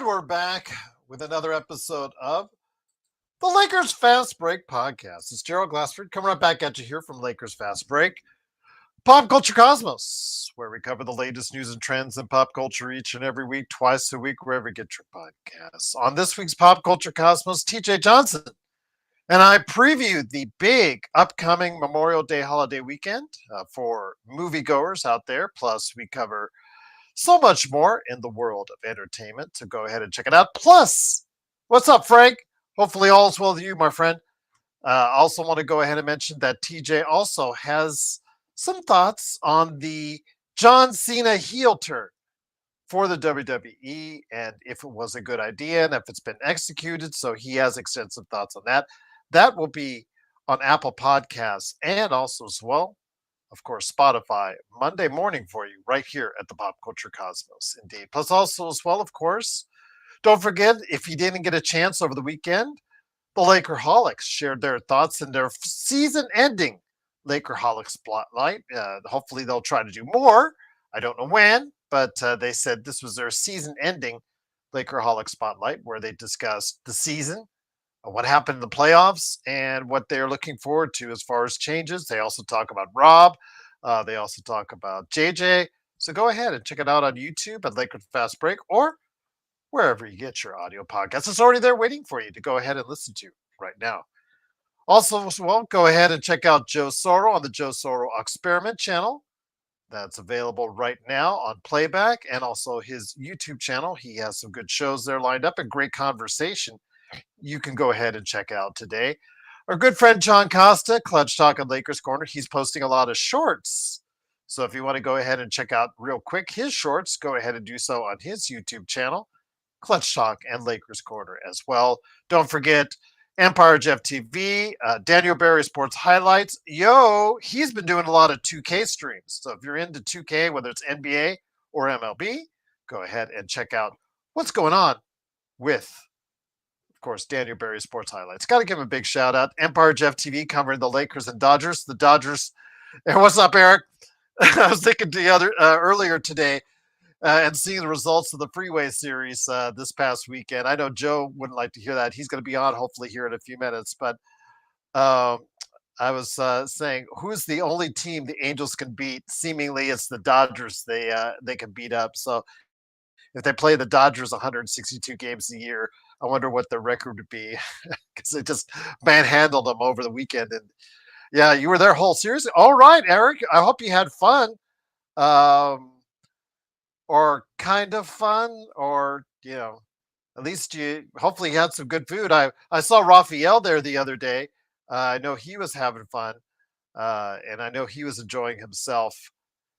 And we're back with another episode of the Lakers Fast Break podcast. It's Gerald Glassford coming right back at you here from Lakers Fast Break, Pop Culture Cosmos, where we cover the latest news and trends in pop culture each and every week, twice a week, wherever you get your podcasts. On this week's Pop Culture Cosmos, TJ Johnson and I previewed the big upcoming Memorial Day holiday weekend for moviegoers out there. Plus, we cover so much more in the world of entertainment. So go ahead and check it out. Plus, what's up, Frank? Hopefully all is well with you, my friend. I also want to go ahead and mention that TJ also has some thoughts on the John Cena heel turn for the WWE and if it was a good idea and if it's been executed. So he has extensive thoughts on that. That will be on Apple Podcasts and also as well, of course, Spotify, Monday morning for you right here at the Pop Culture Cosmos. Indeed. Plus also as well, of course, don't forget, if you didn't get a chance over the weekend, the Lakerholics shared their thoughts in their season-ending Lakerholics spotlight. Hopefully they'll try to do more. I don't know when, but they said this was their season-ending Lakerholics spotlight where they discussed the season, what happened in the playoffs, and what they're looking forward to as far as changes. They also talk about Rob. They also talk about JJ. So go ahead and check it out on YouTube at Lakers Fast Break or wherever you get your audio podcasts. It's already there waiting for you to go ahead and listen to right now. Also, as well, go ahead and check out Joe Soro on the Joe Soro Experiment channel. That's available right now on playback and also his YouTube channel. He has some good shows there lined up and great conversation you can go ahead and check out today. Our good friend John Costa, Clutch Talk on Lakers Corner, he's posting a lot of shorts. So if you want to go ahead and check out real quick his shorts, go ahead and do so on his YouTube channel, Clutch Talk and Lakers Corner as well. Don't forget Empire Jeff TV, Daniel Barry Sports Highlights. He's been doing a lot of 2K streams. So if you're into 2K, whether it's NBA or MLB, go ahead and check out what's going on with, of course, Daniel Barry Sports Highlights. Got to give him a big shout out. Empire Jeff TV covering the Lakers and Dodgers. The Dodgers. And what's up, Eric? I was thinking earlier today and seeing the results of the Freeway Series this past weekend. I know Joe wouldn't like to hear that. He's going to be on hopefully here in a few minutes. But I was saying, who's the only team the Angels can beat? Seemingly, it's the Dodgers. They can beat up. So if they play the Dodgers 162 games a year, I wonder what their record would be because they just manhandled them over the weekend. And yeah, you were there whole series. All right, Eric. I hope you had fun. Or kind of fun, or at least you hopefully had some good food. I saw Raphael there the other day. I know he was having fun, and I know he was enjoying himself,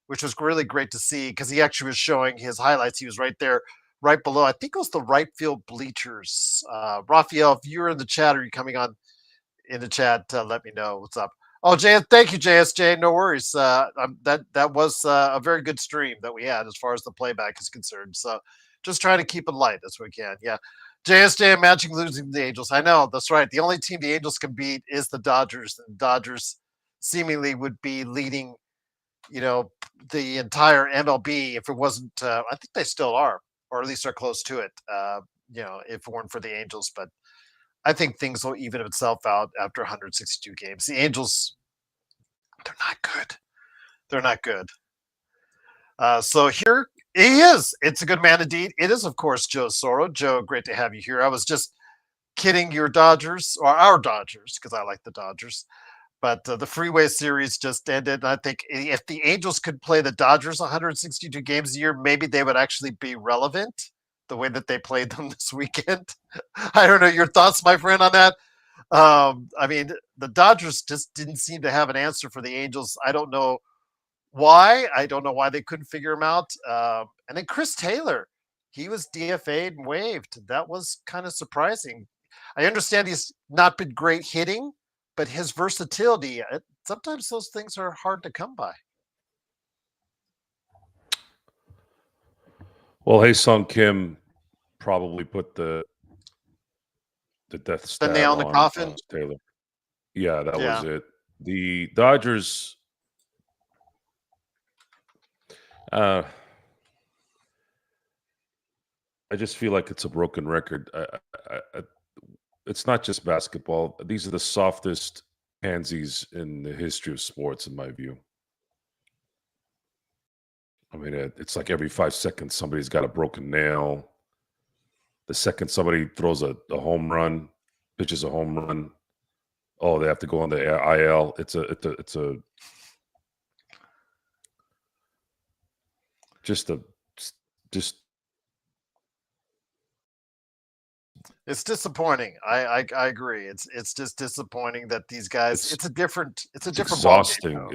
which was really great to see because he actually was showing his highlights. He was right there, right below. I think it was the right field bleachers. Raphael, if you're in the chat or you're coming on in the chat, let me know what's up. Oh, thank you, JSJ. No worries. That was a very good stream that we had as far as the playback is concerned. So just trying to keep it light as we can. Yeah. JSJ, imagine losing the Angels. I know, that's right. The only team the Angels can beat is the Dodgers. And the Dodgers seemingly would be leading, the entire MLB if it wasn't, I think they still are, or at least are close to it, if it weren't for the Angels. But I think things will even itself out after 162 games. The Angels, they're not good. They're not good. So here he is. It's a good man indeed. It is, of course, Joe Soro. Joe, great to have you here. I was just kidding your Dodgers, or our Dodgers, because I like the Dodgers. But the Freeway Series just ended. And I think if the Angels could play the Dodgers 162 games a year, maybe they would actually be relevant the way that they played them this weekend. I don't know your thoughts, my friend, on that. I mean, the Dodgers just didn't seem to have an answer for the Angels. I don't know why. I don't know why they couldn't figure him out. And then Chris Taylor, he was DFA'd and waived. That was kind of surprising. I understand he's not been great hitting, but his versatility, sometimes those things are hard to come by. Well, Hae-Sung Kim probably put the death stab nail in the coffin. Taylor. Yeah, that was it. The Dodgers, I just feel like it's a broken record. It's not just basketball. These are the softest pansies in the history of sports, in my view. I mean, it's like every 5 seconds somebody's got a broken nail. The second somebody throws a home run, pitches a home run, oh, they have to go on the IL. It's a just a just It's disappointing. I agree. It's just disappointing that these guys. it's It's a it's different ball game exhausting. now.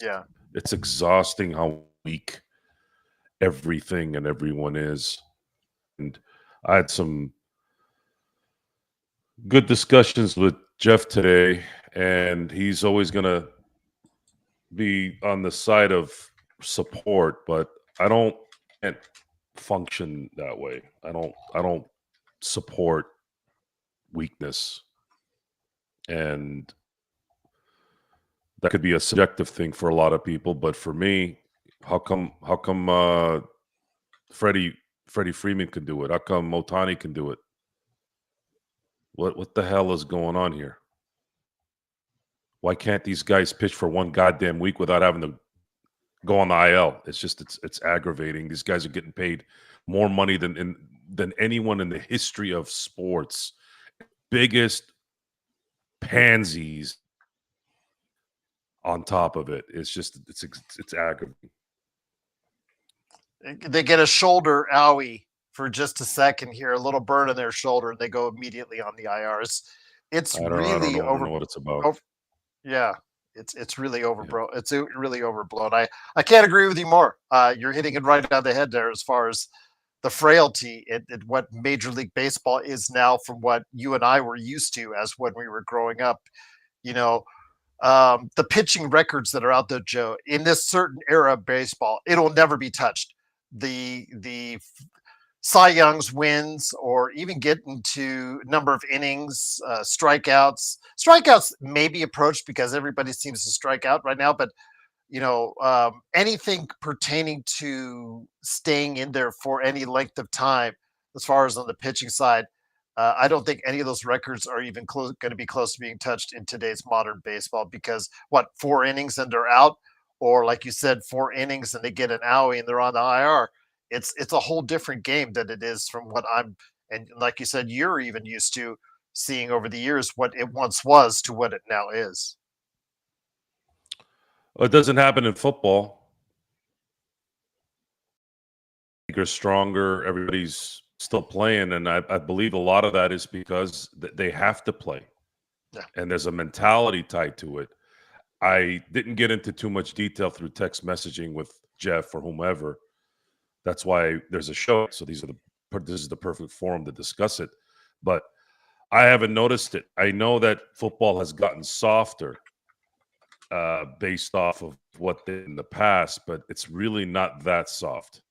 Yeah. It's exhausting how weak everything and everyone is. And I had some good discussions with Jeff today, and he's always going to be on the side of support, but I don't can't function that way. I don't support weakness, and that could be a subjective thing for a lot of people, but for me, how come Freddie Freddie Freeman can do it? How come Otani can do it? What the hell is going on here? Why can't these guys pitch for one goddamn week without having to go on the IL? It's aggravating. These guys are getting paid more money than anyone in the history of sports. Biggest pansies on top of it. It's aggravating. They get a shoulder owie for just a second here, a little burn in their shoulder, and they go immediately on the IRs. It's I don't really know what it's about. over yeah, it's really Yeah. overblown. It's really overblown. I can't agree with you more. You're hitting it right on the head there as far as the frailty and what Major League Baseball is now from what you and I were used to as when we were growing up. You know, the pitching records that are out there, Joe, in this certain era of baseball, it'll never be touched. The Cy Young's wins, or even get into number of innings, strikeouts. Strikeouts may be approached because everybody seems to strike out right now, but anything pertaining to staying in there for any length of time, as far as on the pitching side, I don't think any of those records are even going to be close to being touched in today's modern baseball because what, 4 innings and they're out, or like you said, 4 innings and they get an owie and they're on the IR. It's a whole different game than it is from what I'm, and like you said, you're even used to seeing over the years what it once was to what it now is. It doesn't happen in football. Are stronger. Everybody's still playing, and I believe a lot of that is because they have to play, Yeah. and there's a mentality tied to it. I didn't get into too much detail through text messaging with Jeff or whomever. That's why there's a show. So this is the perfect forum to discuss it. But I haven't noticed it. I know that football has gotten softer based off of what in the past, but it's really not that soft.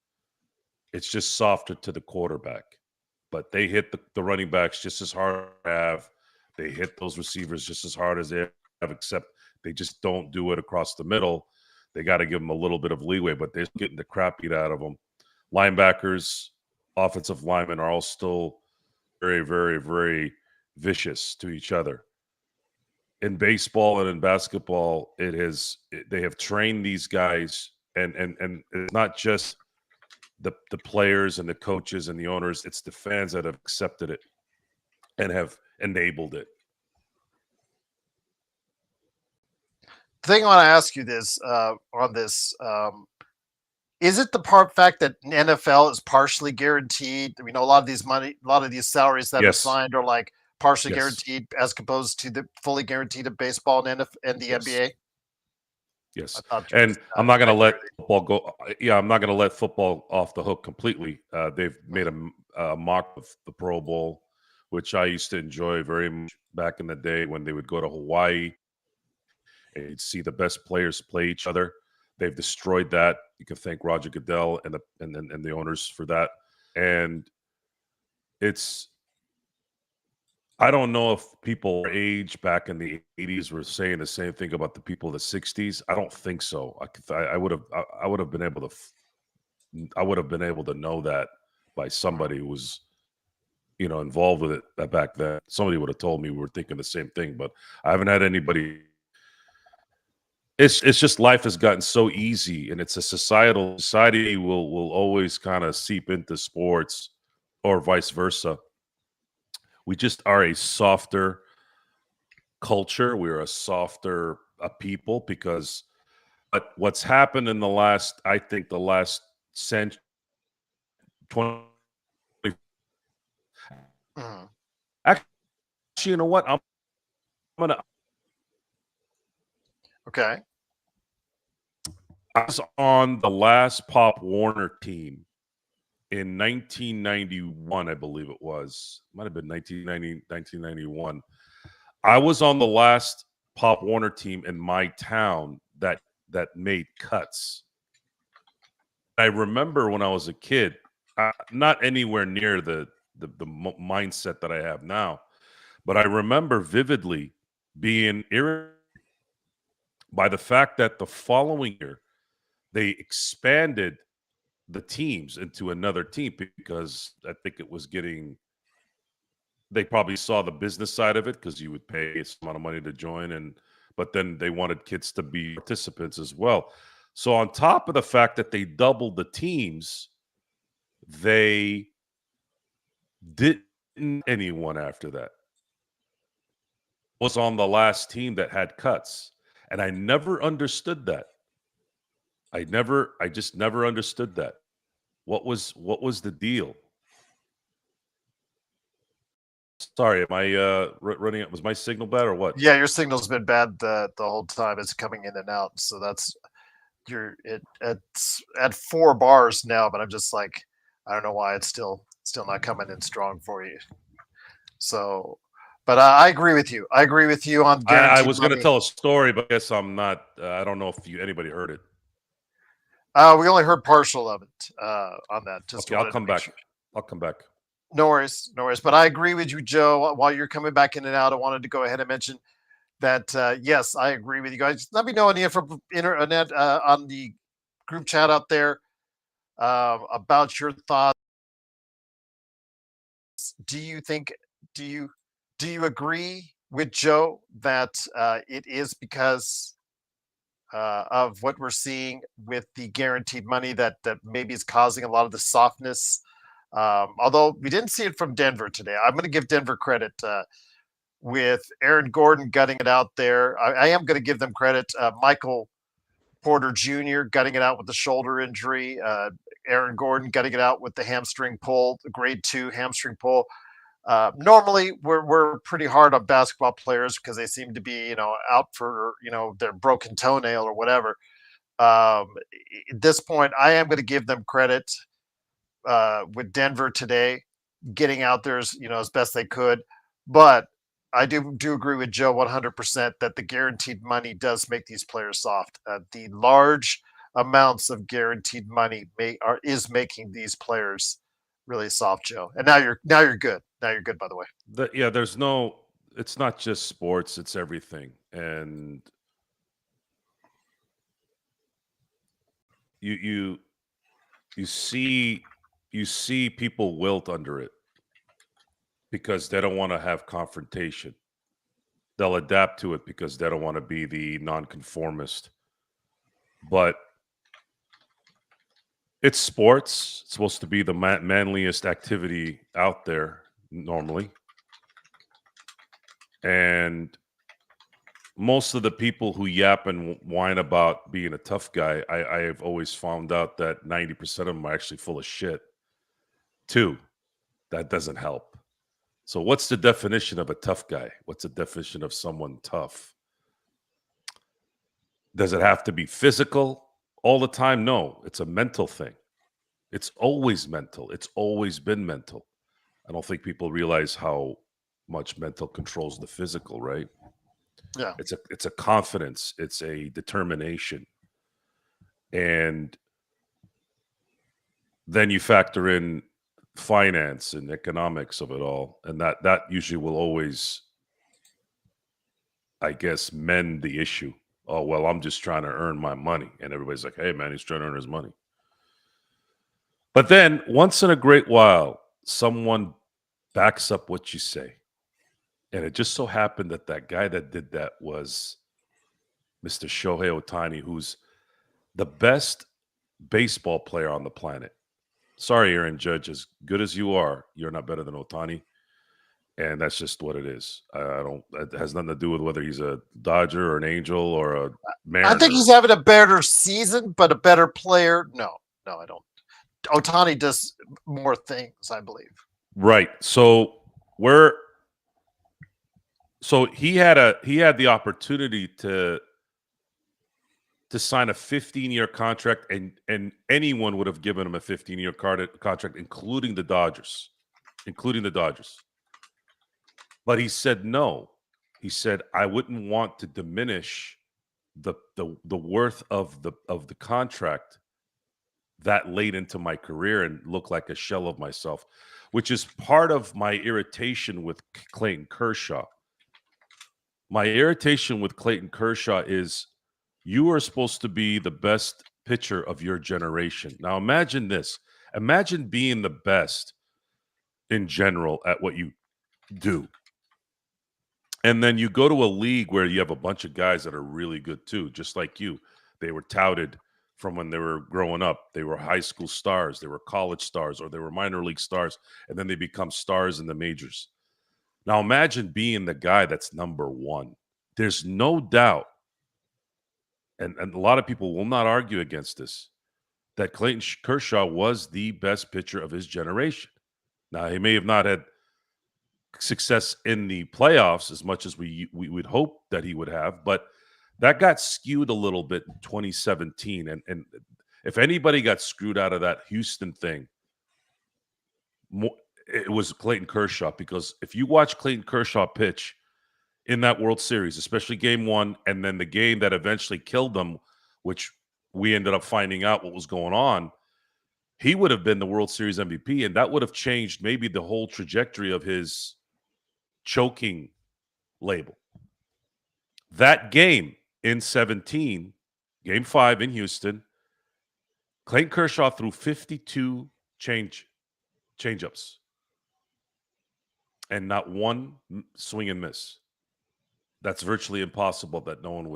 It's just softer to the quarterback. But they hit the running backs just as hard as they have. They hit those receivers just as hard as they have, except they just don't do it across the middle. They got to give them a little bit of leeway, but they're getting the crap beat out of them. Linebackers, offensive linemen are all still very, very, very vicious to each other. In baseball and in basketball, they have trained these guys, and it's not just the players and the coaches and the owners, it's the fans that have accepted it and have enabled it. The thing I want to ask you this on this is it the fact that NFL is partially guaranteed? We know a lot of these salaries that are Yes. signed are like partially Yes. guaranteed as opposed to the fully guaranteed of baseball and the Yes. NBA. Yes. I thought And I'm not going to let accurate. football go. Yeah, I'm not going to let football off the hook completely. They've made a mock of the Pro Bowl, which I used to enjoy very much back in the day when they would go to Hawaii and you'd see the best players play each other. They've destroyed that. You can thank Roger Goodell and the owners for that. And it's I don't know if people our age back in the 80s were saying the same thing about the people of the 60s. I don't think so. I would have been able to know that by somebody who was, involved with it back then. Somebody would have told me we were thinking the same thing, but I haven't had anybody. It's just life has gotten so easy, and it's a society will always kind of seep into sports, or vice versa. We just are a softer culture. We're a softer people because, but what's happened in I think the last century, 20, Mhm. actually, you know what? I'm gonna. Okay. I was on the last Pop Warner team in 1991, I believe it was. Might have been 1991. I was on the last Pop Warner team in my town that made cuts. I remember when I was a kid, not anywhere near the mindset that I have now, but I remember vividly being irritated by the fact that the following year they expanded the teams into another team because I think it was getting. They probably saw the business side of it because you would pay a amount of money to join, but then they wanted kids to be participants as well. So on top of the fact that they doubled the teams, they didn't anyone after that was on the last team that had cuts, and I never understood that. I just never understood that. What was the deal? Sorry, am I running it? Was my signal bad or what? Yeah, your signal's been bad the whole time. It's coming in and out. So it's at 4 bars now, but I'm just like, I don't know why it's still not coming in strong for you. So, but I agree with you. I agree with you on I guaranteed was going to money. tell a story, but I guess I'm not. I don't know if anybody heard it. We only heard partial of it on that. Just Okay, I'll wanted to come make back. sure. I'll come back. No worries, no worries. But I agree with you, Joe. While you're coming back in and out, I wanted to go ahead and mention that yes, I agree with you guys. Let me know on the internet on the group chat out there about your thoughts. Do you think? Do you do you agree with Joe that it is because of what we're seeing with the guaranteed money that maybe is causing a lot of the softness? Although we didn't see it from Denver today, I'm going to give Denver credit. With Aaron Gordon gutting it out there, I am going to give them credit. Michael Porter Jr. gutting it out with the shoulder injury. Aaron Gordon gutting it out with the hamstring pull, the grade 2 hamstring pull. Normally, we're pretty hard on basketball players because they seem to be, out for, their broken toenail or whatever. At this point, I am going to give them credit with Denver today, getting out there as best they could. But I do agree with Joe 100% that the guaranteed money does make these players soft. The large amounts of guaranteed money is making these players really soft, Joe. And now you're good. Now you're good, by the way. Yeah, there's no. It's not just sports; it's everything, and you you see people wilt under it because they don't want to have confrontation. They'll adapt to it because they don't want to be the nonconformist. But it's sports. It's supposed to be the manliest activity out there normally. And most of the people who yap and whine about being a tough guy, I have always found out that 90% of them are actually full of shit. Too. That doesn't help. So what's the definition of a tough guy? What's the definition of someone tough? Does it have to be physical all the time? No, it's a mental thing. It's always mental. It's always been mental. I don't think people realize how much mental controls the physical, right? Yeah. It's a confidence, it's a determination. And then you factor in finance and economics of it all, and that usually will always, I guess, mend the issue. Oh, well, I'm just trying to earn my money. And everybody's like, hey man, he's trying to earn his money. But then once in a great while, someone backs up what you say. And it just so happened that that guy that did that was Mr. Shohei Ohtani, who's the best baseball player on the planet. Sorry, Aaron Judge, as good as you are, you're not better than Ohtani. And that's just what it is. I don't. It has nothing to do with whether he's a Dodger or an Angel or a Mariner. I think he's having a better season, but a better player. No, I don't. Ohtani does more things, I believe. Right. So he had the opportunity to sign a 15-year contract, and anyone would have given him a 15-year contract, including the Dodgers. But he said no. He said, I wouldn't want to diminish the worth of the contract that late into my career and look like a shell of myself, which is part of my irritation with Clayton Kershaw. My irritation with Clayton Kershaw is you are supposed to be the best pitcher of your generation. Now imagine this. Imagine being the best in general at what you do. And then you go to a league where you have a bunch of guys that are really good too, just like you. They were touted from when they were growing up. They were high school stars, they were college stars, or they were minor league stars, and then they become stars in the majors. Now imagine being the guy that's number one. There's no doubt, and a lot of people will not argue against this, that Clayton Kershaw was the best pitcher of his generation. Now, he may have not had success in the playoffs as much as we would hope that he would have, but that got skewed a little bit in 2017. And if anybody got screwed out of that Houston thing, it was Clayton Kershaw, because if you watch Clayton Kershaw pitch in that World Series, especially game one, and then the game that eventually killed them, which we ended up finding out what was going on, he would have been the World Series MVP, and that would have changed maybe the whole trajectory of his choking label. That game in 17, game 5 in Houston, Clayton Kershaw threw 52 changeups and not one swing and miss. That's virtually impossible that no one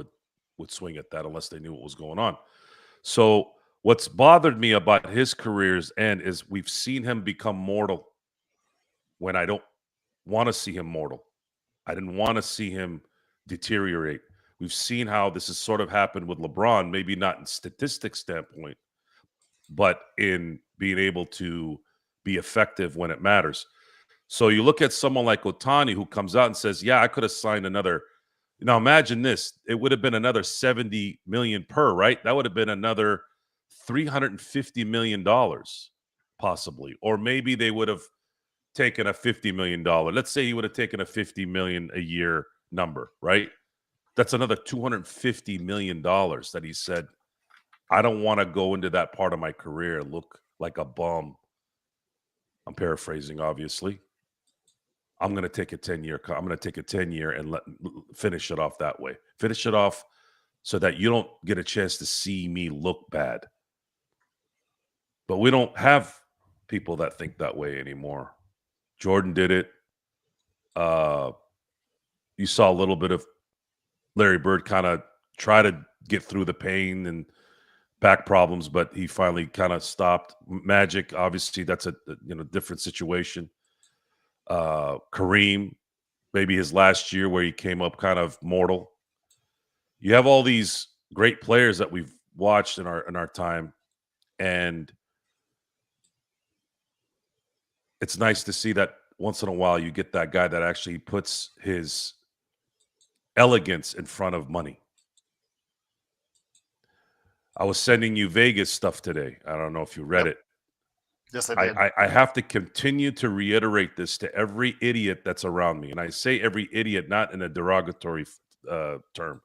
would swing at that unless they knew what was going on. So what's bothered me about his career's end is we've seen him become mortal when I don't want to see him mortal. I didn't want to see him deteriorate. We've seen how this has sort of happened with LeBron, maybe not in statistics standpoint, but in being able to be effective when it matters. So you look at someone like Ohtani, who comes out and says, yeah, I could have signed another. Now imagine this. It would have been another $70 million per, right? That would have been another $350 million possibly. Or maybe they would have taken a $50 million. Let's say he would have taken a $50 million a year number, right? That's another $250 million that he said, I don't want to go into that part of my career and look like a bum. I'm paraphrasing, obviously. I'm going to take a 10-year. I'm going to take a 10-year and finish it off that way. Finish it off so that you don't get a chance to see me look bad. But we don't have people that think that way anymore. Jordan did it. You saw a little bit of Larry Bird kind of try to get through the pain and back problems, but he finally kind of stopped. Magic, obviously, that's a different situation. Kareem, maybe his last year where he came up kind of mortal. You have all these great players that we've watched in our time, and it's nice to see that once in a while you get that guy that actually puts his elegance in front of money. I was sending you Vegas stuff today. I don't know if you read it. Yes, I did. I have to continue to reiterate this to every idiot that's around me. And I say every idiot, not in a derogatory term,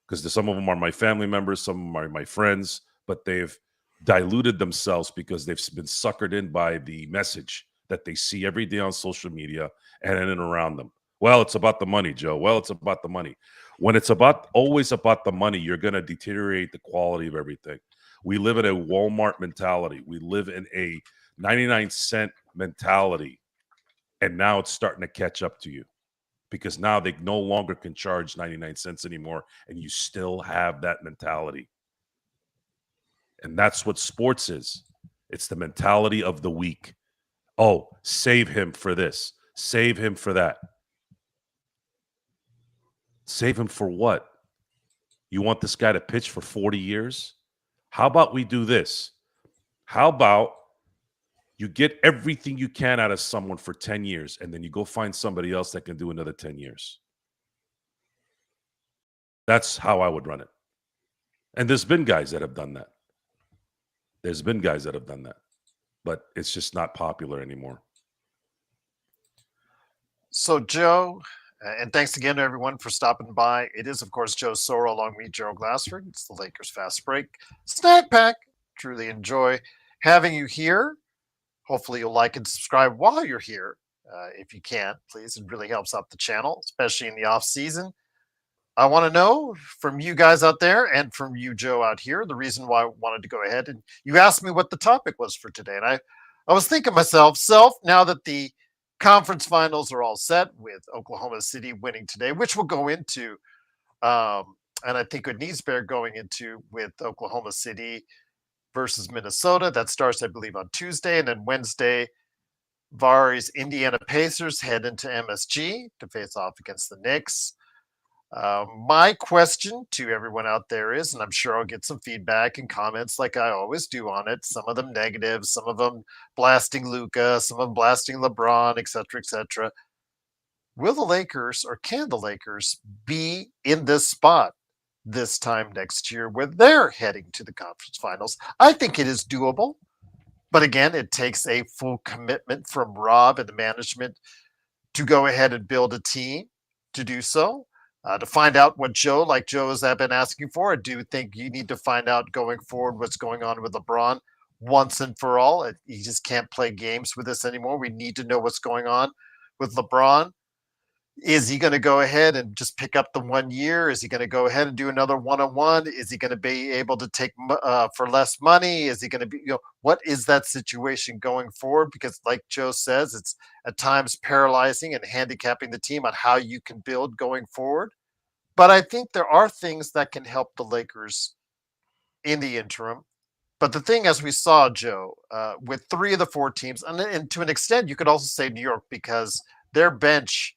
because some of them are my family members, some of them are my friends, but they've diluted themselves because they've been suckered in by the message that they see every day on social media and in and around them. Well, it's about the money, Joe. Well, it's about the money. When it's always about the money, you're going to deteriorate the quality of everything. We live in a Walmart mentality. We live in a 99-cent mentality. And now it's starting to catch up to you because now they no longer can charge 99 cents anymore. And you still have that mentality. And that's what sports is. It's the mentality of the weak. Oh, save him for this. Save him for that. Save him for what? You want this guy to pitch for 40 years? How about we do this? How about you get everything you can out of someone for 10 years, and then you go find somebody else that can do another 10 years? That's how I would run it. And there's been guys that have done that. But it's just not popular anymore. So, Joe, and thanks again to everyone for stopping by. It is, of course, Joe Soro along with me, Gerald Glassford. It's the Lakers Fast Break Snack Pack. Truly enjoy having you here. Hopefully you'll like and subscribe while you're here. If you can, please. It really helps out the channel, especially in the off season. I want to know from you guys out there and from you, Joe, out here, the reason why I wanted to go ahead. And you asked me what the topic was for today. And I was thinking to myself, now that the conference finals are all set with Oklahoma City winning today, which we'll go into, and I think it needs bear going into with Oklahoma City versus Minnesota. That starts, I believe, on Tuesday. And then Wednesday, Vari's Indiana Pacers head into MSG to face off against the Knicks. My question to everyone out there is, and I'm sure I'll get some feedback and comments like I always do on it, some of them negative, some of them blasting Luka, some of them blasting LeBron, etc. Will the Lakers, or can the Lakers, be in this spot this time next year where they're heading to the conference finals? I think it is doable. But again, it takes a full commitment from Rob and the management to go ahead and build a team to do so. To find out what Joe has been asking for, I do think you need to find out going forward what's going on with LeBron once and for all. He just can't play games with us anymore. We need to know what's going on with LeBron. Is he going to go ahead and just pick up the 1 year? Is he going to go ahead and do another one-on-one? Is he going to be able to take for less money? Is he going to be, what is that situation going forward? Because like Joe says, it's at times paralyzing and handicapping the team on how you can build going forward. But I think there are things that can help the Lakers in the interim. But the thing, as we saw, Joe, with 3 of the 4 teams, and to an extent, you could also say New York, because their bench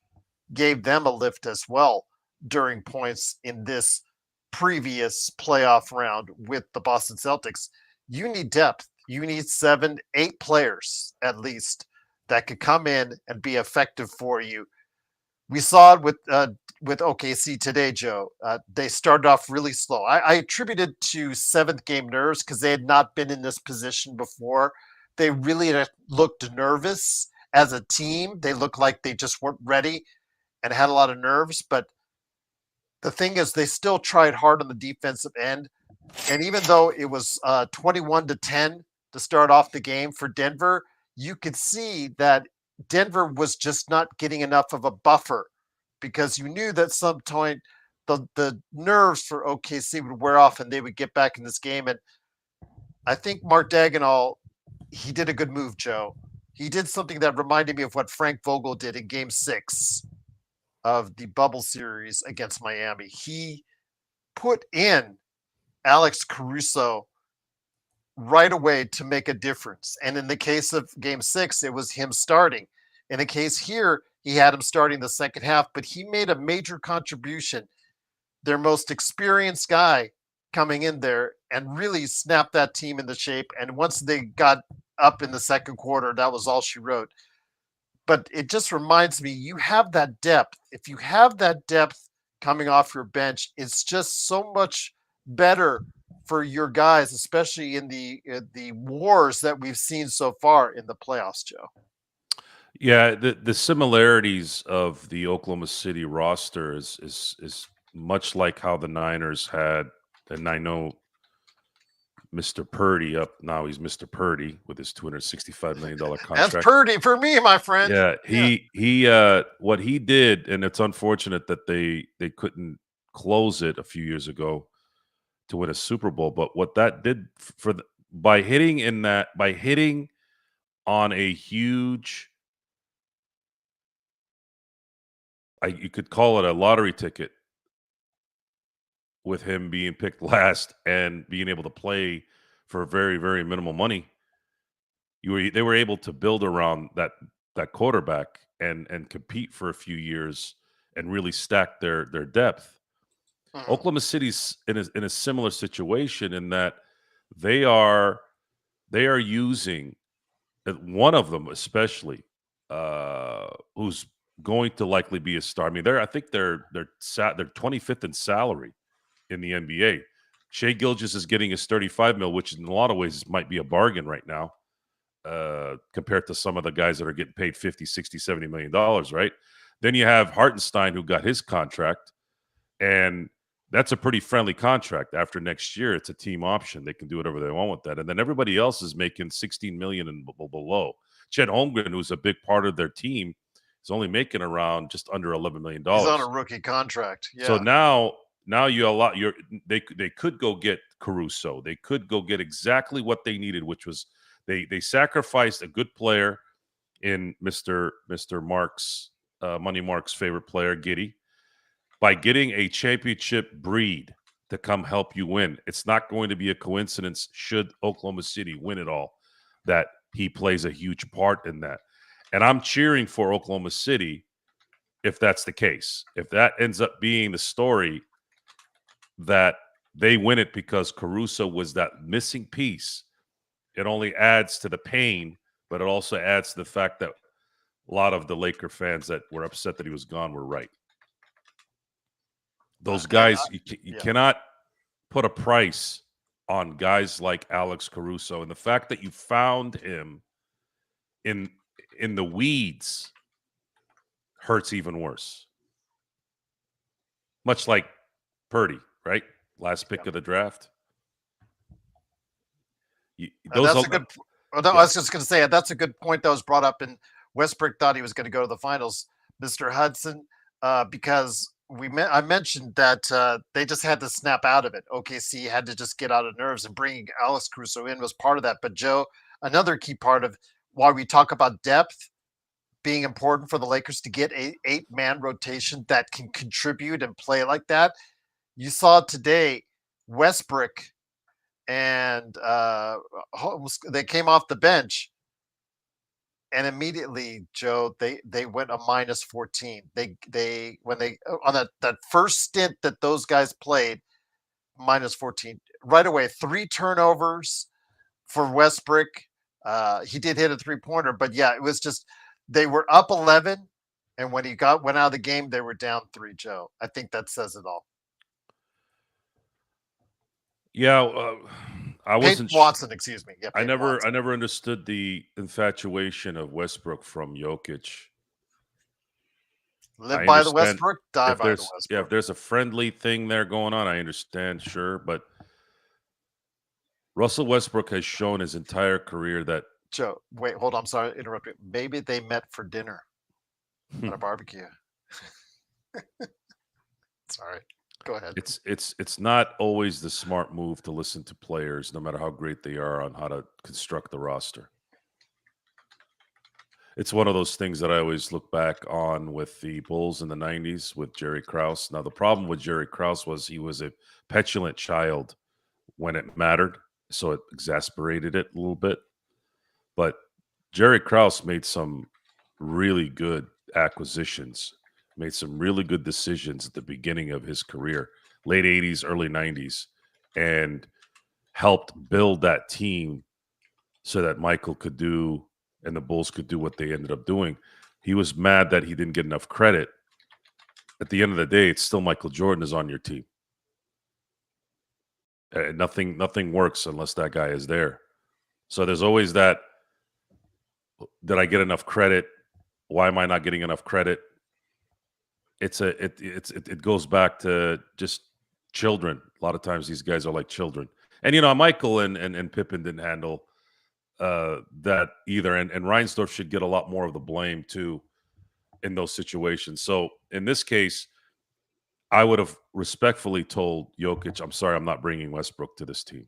gave them a lift as well during points in this previous playoff round with the Boston Celtics. You need depth. You need 7, 8 players at least that could come in and be effective for you. We saw it with OKC today, Joe. They started off really slow. I attribute it to 7th game nerves because they had not been in this position before. They really looked nervous as a team. They looked like they just weren't ready and had a lot of nerves. But the thing is, they still tried hard on the defensive end. And even though it was 21-10 to start off the game for Denver, you could see that Denver was just not getting enough of a buffer, because you knew that some point the nerves for OKC would wear off and they would get back in this game. And I think Mark Daigneault, he did a good move, Joe. He did something that reminded me of what Frank Vogel did in Game 6 of the bubble series against Miami. He put in Alex Caruso right away to make a difference. And in the case of Game 6, it was him starting. In the case here, he had him starting the second half, but he made a major contribution. Their most experienced guy coming in there and really snapped that team into shape. And once they got up in the second quarter, that was all she wrote. But it just reminds me, you have that depth. If you have that depth coming off your bench, it's just so much better for your guys, especially in the wars that we've seen so far in the playoffs, Joe. Yeah, the similarities of the Oklahoma City roster is much like how the Niners had, and I know Mr. Purdy up now. He's Mr. Purdy with his $265 million contract. That's Purdy for me, my friend. Yeah, he what he did, and it's unfortunate that they couldn't close it a few years ago. to win a Super Bowl. But what that did by hitting on a huge, you could call it a lottery ticket, with him being picked last and being able to play for very, very minimal money, they were able to build around that quarterback and compete for a few years and really stack their depth. Oklahoma City's in a similar situation in that they are using one of them especially, who's going to likely be a star. I mean, I think they're 25th in salary in the NBA. Shea Gilgeous is getting his 35 mil, which in a lot of ways might be a bargain right now, compared to some of the guys that are getting paid 50, 60, 70 million dollars, right? Then you have Hartenstein, who got his contract, and that's a pretty friendly contract. After next year, it's a team option. They can do whatever they want with that. And then everybody else is making 16 million and below. Chet Holmgren, who's a big part of their team, is only making around just under $11 million. He's on a rookie contract. Yeah. So now they could go get Caruso. They could go get exactly what they needed, which was they sacrificed a good player in Mr. Marks, Money Mark's favorite player, Giddey, by getting a championship breed to come help you win. It's not going to be a coincidence, should Oklahoma City win it all, that he plays a huge part in that. And I'm cheering for Oklahoma City if that's the case. If that ends up being the story, that they win it because Caruso was that missing piece, it only adds to the pain, but it also adds to the fact that a lot of the Laker fans that were upset that he was gone were right. Those guys, you cannot put a price on guys like Alex Caruso, and the fact that you found him in the weeds hurts even worse. Much like Purdy, right? Last pick of the draft. I was just going to say, that's a good point that was brought up. And Westbrook thought he was going to go to the finals, Mr. Hudson, because I mentioned that they just had to snap out of it. OKC had to just get out of nerves, and bringing Alex Caruso in was part of that. But Joe, another key part of why we talk about depth being important for the Lakers to get a 8-man rotation that can contribute and play like that. You saw today Westbrook and they came off the bench, and immediately, Joe, they went a minus 14. They when they on that first stint that those guys played, minus 14 right away. 3 turnovers for Westbrook. He did hit a 3-pointer, but yeah, it was just they were up 11, and when he went out of the game, they were down 3. Joe, I think that says it all. Yeah, I wasn't Watson, excuse me. Yeah, I never Watson. I never understood the infatuation of Westbrook from Jokic. Live by the Westbrook, die by the Westbrook. Yeah, if there's a friendly thing there going on, I understand, sure, but Russell Westbrook has shown his entire career that. Joe, wait, hold on. I'm sorry to interrupt you. Maybe they met for dinner at a barbecue. Sorry. Go ahead. It's not always the smart move to listen to players, no matter how great they are, on how to construct the roster. It's one of those things that I always look back on with the Bulls in the 90s with Jerry Krause. Now, the problem with Jerry Krause was he was a petulant child when it mattered, so it exasperated it a little bit. But Jerry Krause made some really good acquisitions, made some really good decisions at the beginning of his career, late 80s, early 90s, and helped build that team so that Michael could do and the Bulls could do what they ended up doing. He was mad that he didn't get enough credit. At the end of the day, it's still Michael Jordan is on your team. Nothing works unless that guy is there. So there's always that, did I get enough credit? Why am I not getting enough credit? It goes back to just children. A lot of times these guys are like children. And, Michael and Pippen didn't handle that either. And Reinsdorf should get a lot more of the blame too in those situations. So in this case, I would have respectfully told Jokic, I'm sorry, I'm not bringing Westbrook to this team.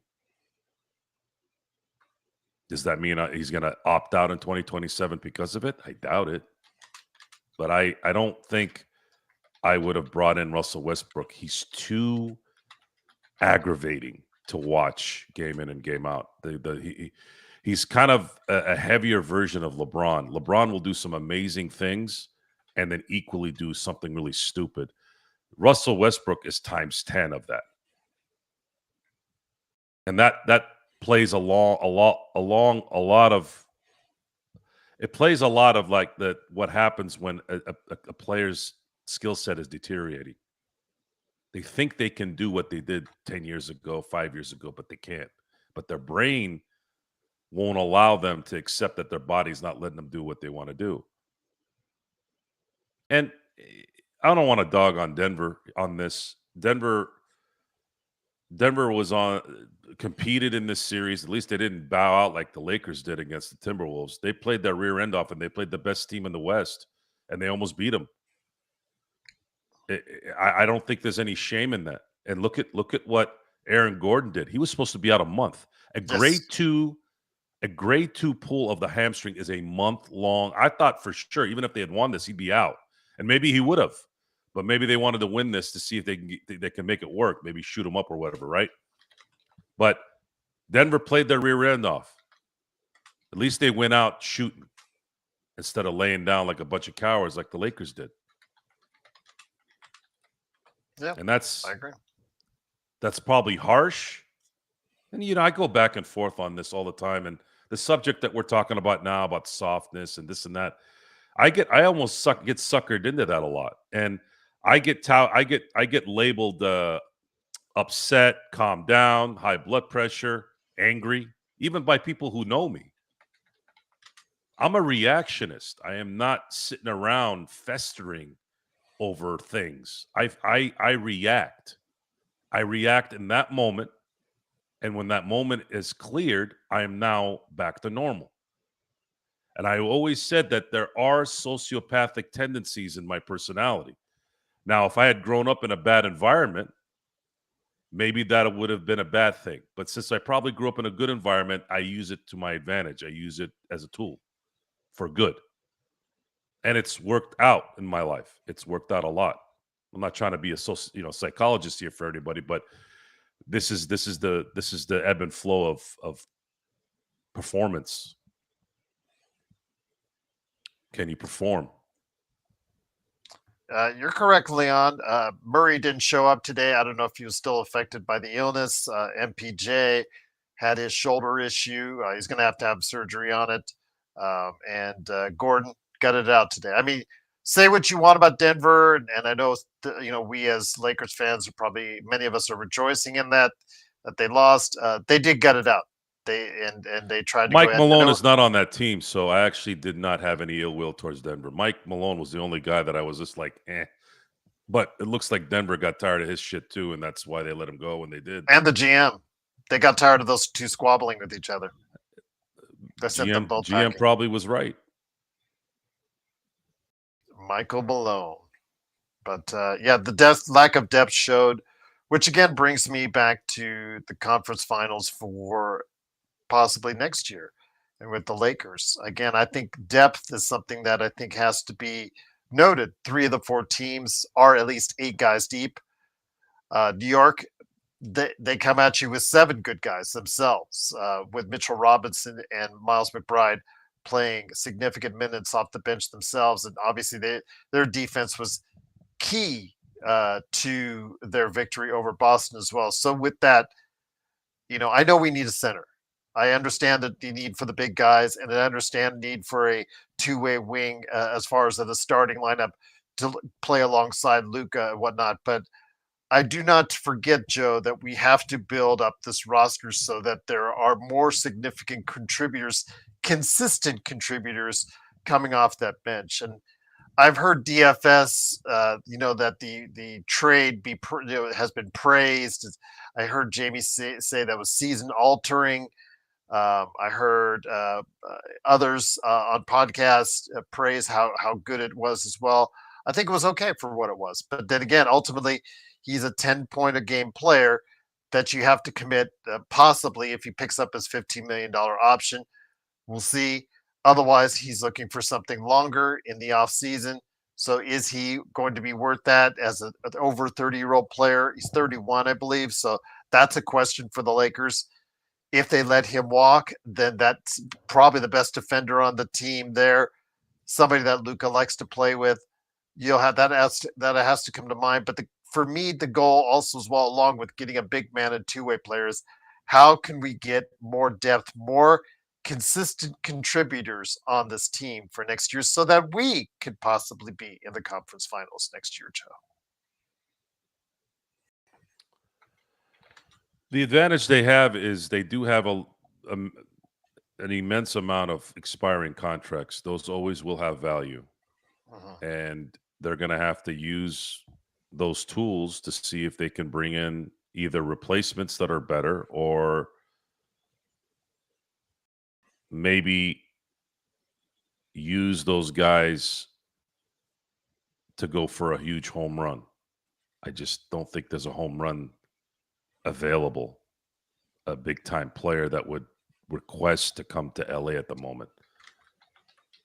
Does that mean he's going to opt out in 2027 because of it? I doubt it. But I don't think I would have brought in Russell Westbrook. He's too aggravating to watch game in and game out. He's kind of a heavier version of LeBron. LeBron will do some amazing things and then equally do something really stupid. Russell Westbrook is times 10 of that. And that plays a lot of it plays a lot of like what happens when a player's skill set is deteriorating. They think they can do what they did 10 years ago, 5 years ago, but they can't. But their brain won't allow them to accept that their body's not letting them do what they want to do. And I don't want to dog on Denver on this. Denver was competed in this series. At least they didn't bow out like the Lakers did against the Timberwolves. They played their rear end off, and they played the best team in the West, and they almost beat them. I don't think there's any shame in that. And look at what Aaron Gordon did. He was supposed to be out a month. A grade two pull of the hamstring is a month long. I thought for sure, even if they had won this, he'd be out, and maybe he would have. But maybe they wanted to win this to see if they can make it work. Maybe shoot him up or whatever, right? But Denver played their rear end off. At least they went out shooting instead of laying down like a bunch of cowards like the Lakers did. Yeah, and that's I agree. That's probably harsh. And I go back and forth on this all the time. And the subject that we're talking about now about softness and this and that, I almost get suckered into that a lot. And I get labeled upset, calm down, high blood pressure, angry, even by people who know me. I'm a reactionist. I am not sitting around festering over things. I react. I react in that moment. And when that moment is cleared, I am now back to normal. And I always said that there are sociopathic tendencies in my personality. Now, if I had grown up in a bad environment, maybe that would have been a bad thing. But since I probably grew up in a good environment, I use it to my advantage. I use it as a tool for good. And it's worked out in my life. It's worked out a lot. I'm not trying to be a psychologist here for anybody, but this is the ebb and flow of performance. Can you perform? You're correct, Leon. Murray didn't show up today. I don't know if he was still affected by the illness. MPJ had his shoulder issue. He's going to have surgery on it. And Gordon got it out today. I mean, say what you want about Denver, and I know we as Lakers fans are probably, many of us are rejoicing in that they lost. They did get it out. They tried to. Mike Malone is not on that team, so I actually did not have any ill will towards Denver. Mike Malone was the only guy that I was just like, eh. But it looks like Denver got tired of his shit too, and that's why they let him go when they did. And the GM, they got tired of those two squabbling with each other. They sent them both GM probably was right. Michael Malone. But the lack of depth showed, which again brings me back to the conference finals for possibly next year and with the Lakers. Again, I think depth is something that I think has to be noted. 3 of the 4 teams are at least 8 guys deep. New York, they come at you with 7 good guys themselves, with Mitchell Robinson and Miles McBride playing significant minutes off the bench themselves. And obviously their defense was key to their victory over Boston as well. So with that, I know we need a center. I understand the need for the big guys, and I understand the need for a two-way wing as far as the starting lineup to play alongside Luka and whatnot. But I do not forget, Joe, that we have to build up this roster so that there are more significant contributors, consistent contributors coming off that bench. And I've heard DFS, that the trade has been praised. I heard Jamie say that was season altering. I heard others on podcasts praise how good it was as well. I think it was okay for what it was. But then again, ultimately, he's a 10-point a game player that you have to commit, possibly if he picks up his $15 million option. We'll see. Otherwise, he's looking for something longer in the offseason. So is he going to be worth that as an over 30-year-old player? He's 31, I believe. So that's a question for the Lakers. If they let him walk, then that's probably the best defender on the team there. Somebody that Luka likes to play with. You'll have that has to come to mind. But for me, the goal also as well, along with getting a big man and two-way players, how can we get more depth, more consistent contributors on this team for next year so that we could possibly be in the conference finals next year, Joe? The advantage they have is they do have an immense amount of expiring contracts. Those always will have value, Mhm. and they're going to have to use those tools to see if they can bring in either replacements that are better or maybe use those guys to go for a huge home run. I just don't think there's a home run available, a big time player that would request to come to LA at the moment.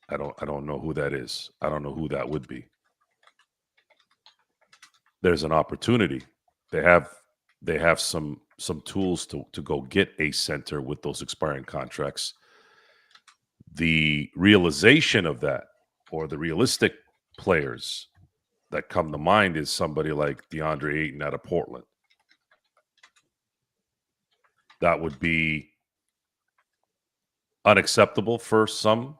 I don't know who that is. I don't know who that would be. There's an opportunity. They have some tools to go get a center with those expiring contracts. The realization of that, or the realistic players that come to mind, is somebody like DeAndre Ayton out of Portland. That would be unacceptable for some,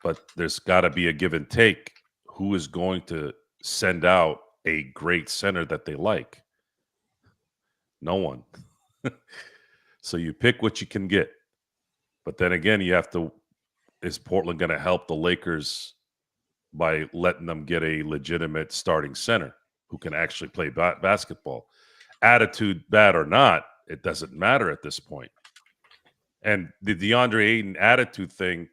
but there's got to be a give and take. Who is going to send out a great center that they like? No one. So you pick what you can get. But then again, you have to, is Portland going to help the Lakers by letting them get a legitimate starting center who can actually play basketball? Attitude, bad or not, it doesn't matter at this point. And the DeAndre Ayton attitude thing,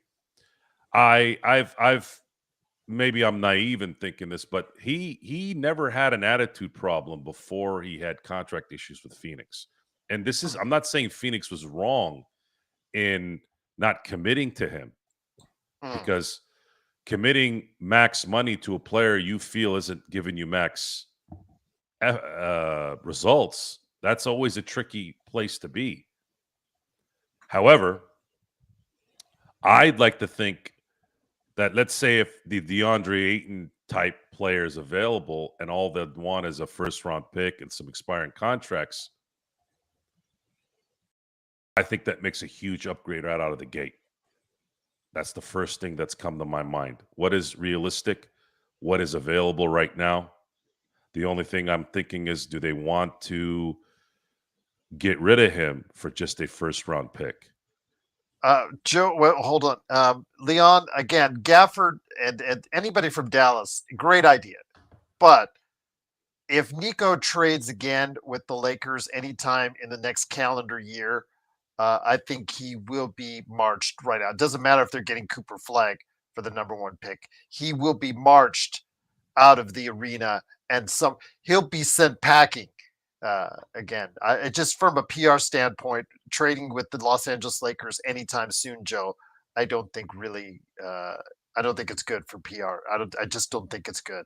I've maybe I'm naive in thinking this, but he never had an attitude problem before he had contract issues with Phoenix. And this is, I'm not saying Phoenix was wrong in not committing to him, Mm. because committing max money to a player you feel isn't giving you max results, that's always a tricky place to be. However, I'd like to think that, let's say if the DeAndre Ayton type player is available and all they want is a first round pick and some expiring contracts, I think that makes a huge upgrade right out of the gate. That's the first thing that's come to my mind. What is realistic? What is available right now? The only thing I'm thinking is, do they want to get rid of him for just a first round pick? Joe, well, hold on. Leon, again, Gafford and anybody from Dallas, great idea. But if Nico trades again with the Lakers anytime in the next calendar year, I think he will be marched right out. It doesn't matter if they're getting Cooper Flag for the number one pick. He will be marched out of the arena, and he'll be sent packing. Again, just from a PR standpoint, trading with the Los Angeles Lakers anytime soon, Joe, I don't think really. I don't think it's good for PR. I just don't think it's good.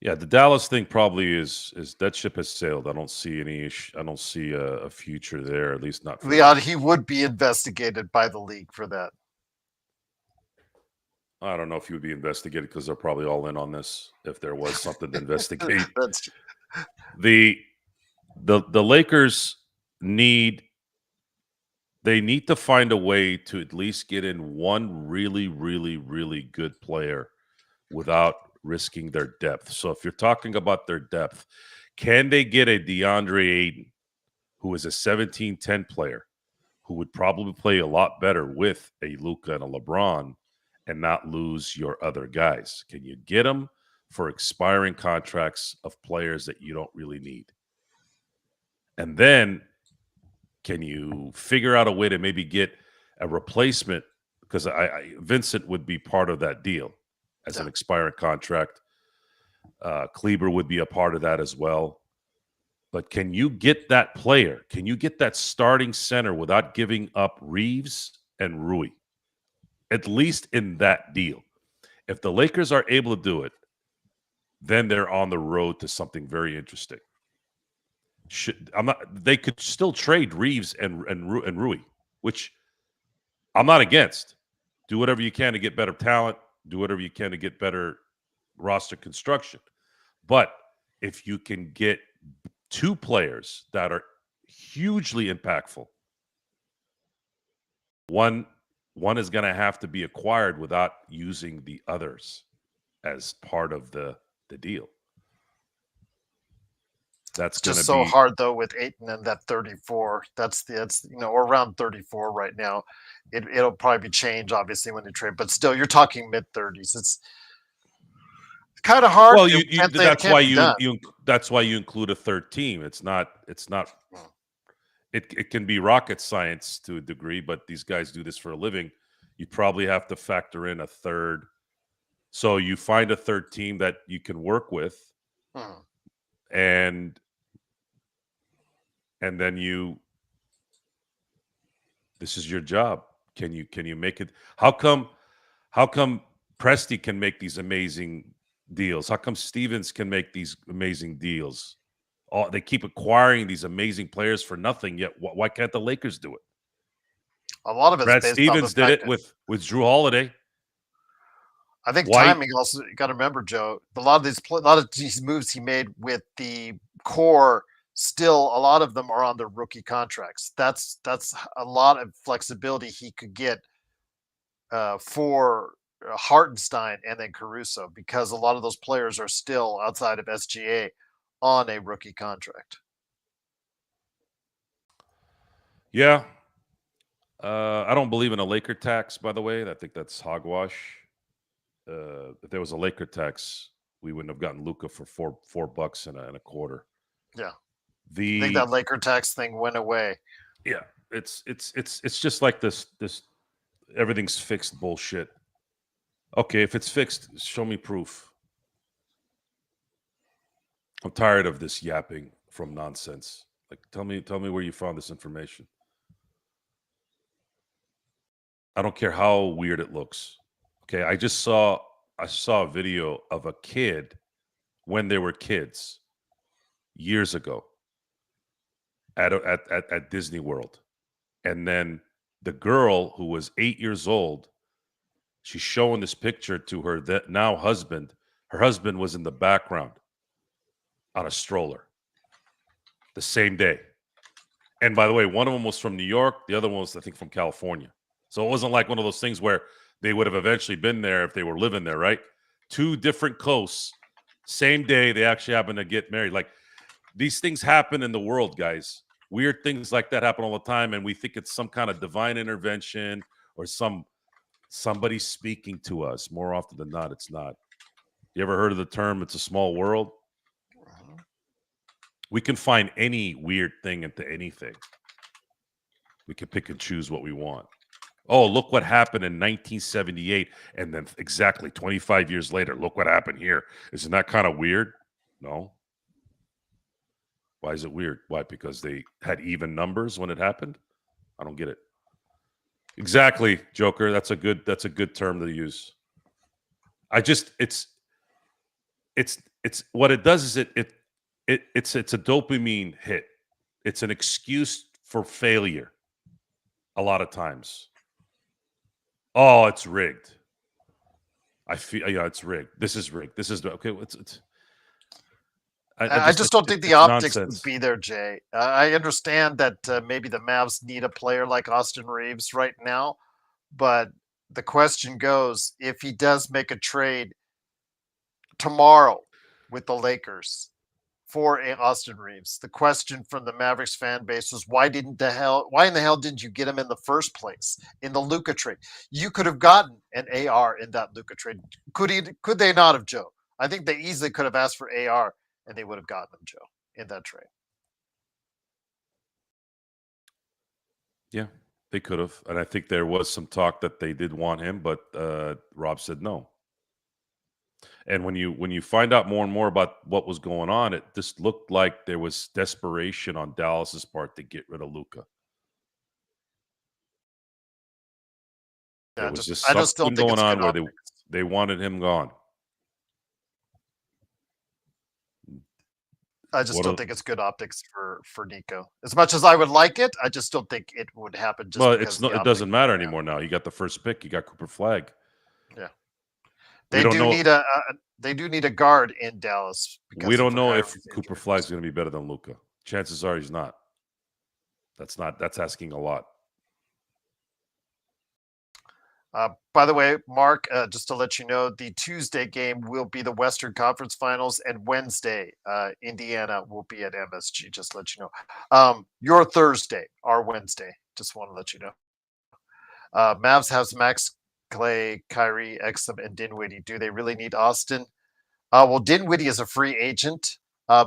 Yeah, the Dallas thing probably is that ship has sailed. I don't see any issue. I don't see a future there, at least not for them. Leon, he would be investigated by the league for that. I don't know if he would be investigated, because they're probably all in on this if there was something to investigate. That's The the Lakers need to find a way to at least get in one really, really, really good player without risking their depth. So if you're talking about their depth, can they get a DeAndre Ayton, who is a 17-10 player, who would probably play a lot better with a Luka and a LeBron, and not lose your other guys? Can you get them for expiring contracts of players that you don't really need? And then can you figure out a way to maybe get a replacement? Because Vincent would be part of that deal. as Yeah. an expiring contract. Kleber would be a part of that as well. But can you get that player? Can you get that starting center without giving up Reeves and Rui? At least in that deal. If the Lakers are able to do it, then they're on the road to something very interesting. They could still trade Reeves and Rui, which I'm not against. Do whatever you can to get better talent. Do whatever you can to get better roster construction. But if you can get two players that are hugely impactful, one is going to have to be acquired without using the others as part of the deal. That's It's going just to so be hard though with Aiton and that 34. That's or around 34 right now. It'll probably change obviously when they trade, but still you're talking mid 30s. It's kind of hard. well. We You can't say it that's can't why be done. that's why you include a third team. It's not. Mm. It can be rocket science to a degree, but these guys do this for a living. You probably have to factor in a third. So you find a third team that you can work with, Mm. and then this is your job. Can you make it? How come Presti can make these amazing deals? How come Stevens can make these amazing deals? They keep acquiring these amazing players for nothing. Yet why can't the Lakers do it? A lot of it's Brad based on the Stevens did fact it that with Drew Holiday. I think Why? timing also. You got to remember, Joe. A lot of these moves he made with the core. Still, a lot of them are on their rookie contracts. That's a lot of flexibility he could get for Hartenstein and then Caruso because a lot of those players are still outside of SGA on a rookie contract. Yeah. I don't believe in a Laker tax, by the way. I think that's hogwash. If there was a Laker tax, we wouldn't have gotten Luka for $4 and a quarter. Yeah, I think The that Laker tax thing went away. Yeah, it's just like this everything's fixed bullshit. Okay, if it's fixed, show me proof. I'm tired of this yapping from nonsense. Like tell me where you found this information. I don't care how weird it looks. Okay, I saw a video of a kid when they were kids years ago at Disney World. And then the girl who was 8 years old, she's showing this picture to her that now husband. Her husband was in the background on a stroller the same day. And by the way, one of them was from New York, the other one was, I think, from California. So it wasn't like one of those things where they would have eventually been there if they were living there, right? Two different coasts, same day, they actually happen to get married. Like these things happen in the world, guys. Weird things like that happen all the time, and we think it's some kind of divine intervention or somebody speaking to us. More often than not, it's not. You ever heard of the term, it's a small world? We can find any weird thing into anything. We can pick and choose what we want. Oh, look what happened in 1978. And then exactly 25 years later, look what happened here. Isn't that kind of weird? No. Why is it weird? Why? Because they had even numbers when it happened? I don't get it. Exactly, Joker. That's a good term to use. It's what it does is it's a dopamine hit. It's an excuse for failure a lot of times. Oh, it's rigged. I feel it's rigged. This is rigged. This is okay. I just don't think the it's optics would nonsense. be there, Jay. I understand that maybe the Mavs need a player like Austin Reeves right now, but the question goes if he does make a trade tomorrow with the Lakers for Austin Reeves, the question from the Mavericks fan base was why in the hell didn't you get him in the first place in the Luka trade? You could have gotten an AR in that Luka trade. Could they not have, Joe? I think they easily could have asked for AR and they would have gotten him, Joe, in that trade. Yeah, they could have, and I think there was some talk that they did want him, but Rob said no. And when you find out more and more about what was going on, it just looked like there was desperation on Dallas's part to get rid of Luka. Yeah, There was just I just don't something think going it's good on where optics. they wanted him gone. I just What don't a, think it's good optics for Nico. As much as I would like it, I just don't think it would happen just well, because it's of the not. It optics. doesn't matter anymore now. You got the first pick. You got Cooper Flag. Yeah, We they don't do know. need a guard in Dallas We because of don't know if Kyrie's Cooper injuries. Flag's going to be better than Luka. Chances are he's not. That's asking a lot. By the way, Mark, just to let you know, the Tuesday game will be the Western Conference Finals, and Wednesday, Indiana will be at MSG. Just to let you know. Your Thursday, our Wednesday. Just want to let you know. Mavs has Max, Clay, Kyrie, Exum, and Dinwiddie. Do they really need Austin? Well, Dinwiddie is a free agent.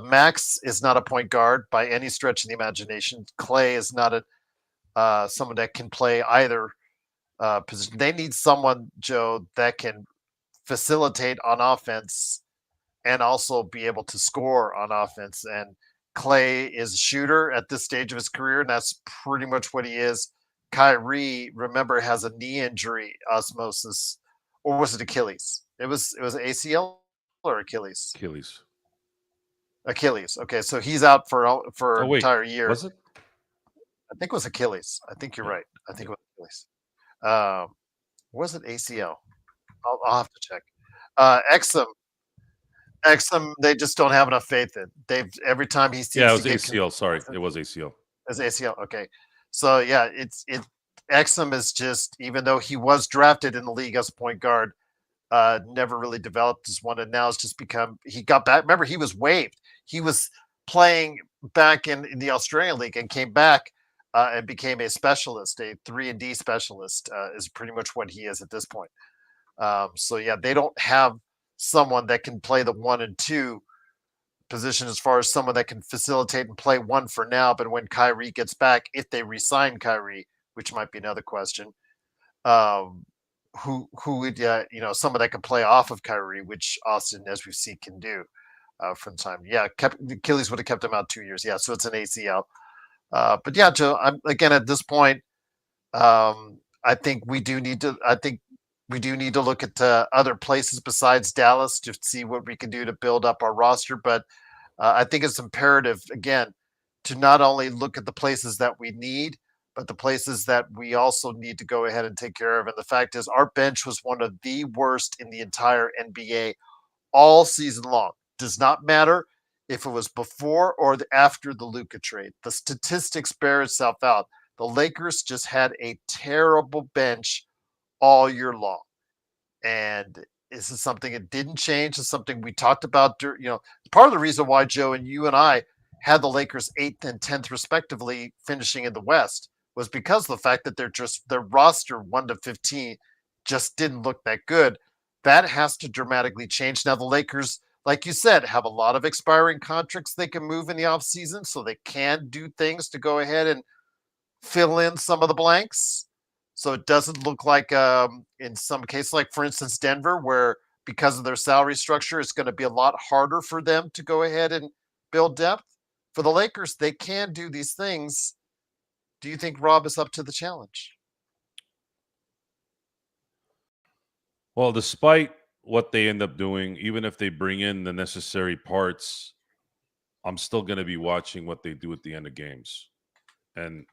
Max is not a point guard by any stretch of the imagination. Clay is not someone that can play either position. They need someone, Joe, that can facilitate on offense and also be able to score on offense. And Clay is a shooter at this stage of his career, and that's pretty much what he is. Kyrie, remember, has a knee injury, osmosis, or was it Achilles? It was ACL or Achilles. Achilles. Achilles. Okay, so he's out for Oh an wait, entire year. was it? I think it was Achilles. I think you're Yeah. right. I think it was Achilles. Was it ACL? I'll have to check. Exum, they just don't have enough faith in. They've every time he Yeah, it seems to was get ACL. Sorry, it was ACL. as ACL. Okay, so yeah, Exum is just, even though he was drafted in the league as a point guard, never really developed as one, and now it's just become. He got back. Remember, he was waived. He was playing back in the Australian league and came back and became a specialist, a 3-and-D specialist. Is pretty much what he is at this point. So yeah, they don't have someone that can play the 1 and 2 position as far as someone that can facilitate and play one for now. But when Kyrie gets back, if they resign Kyrie, which might be another question, um, who would someone that can play off of Kyrie, which Austin, as we see, can do from time. Yeah, Achilles would have kept him out 2 years. Yeah, so it's an ACL. But yeah, Joe, I'm again at this point. I think we do need to. I think we do need to look at other places besides Dallas to see what we can do to build up our roster. But I think it's imperative, again, to not only look at the places that we need, but the places that we also need to go ahead and take care of. And the fact is, our bench was one of the worst in the entire NBA all season long. Does not matter if it was before or after the Luka trade. The statistics bear itself out. The Lakers just had a terrible bench all year long. And this is something that didn't change. It's something we talked about. Part of the reason why, Joe, and you and I had the Lakers 8th and 10th respectively finishing in the West was because of the fact that their roster 1 to 15 just didn't look that good. That has to dramatically change. Now the Lakers, like you said, have a lot of expiring contracts they can move in the offseason, so they can do things to go ahead and fill in some of the blanks. So it doesn't look like in some cases, like for instance, Denver, where because of their salary structure, it's going to be a lot harder for them to go ahead and build depth. For the Lakers, they can do these things. Do you think Rob is up to the challenge? Well, despite what they end up doing, even if they bring in the necessary parts, I'm still going to be watching what they do at the end of games. And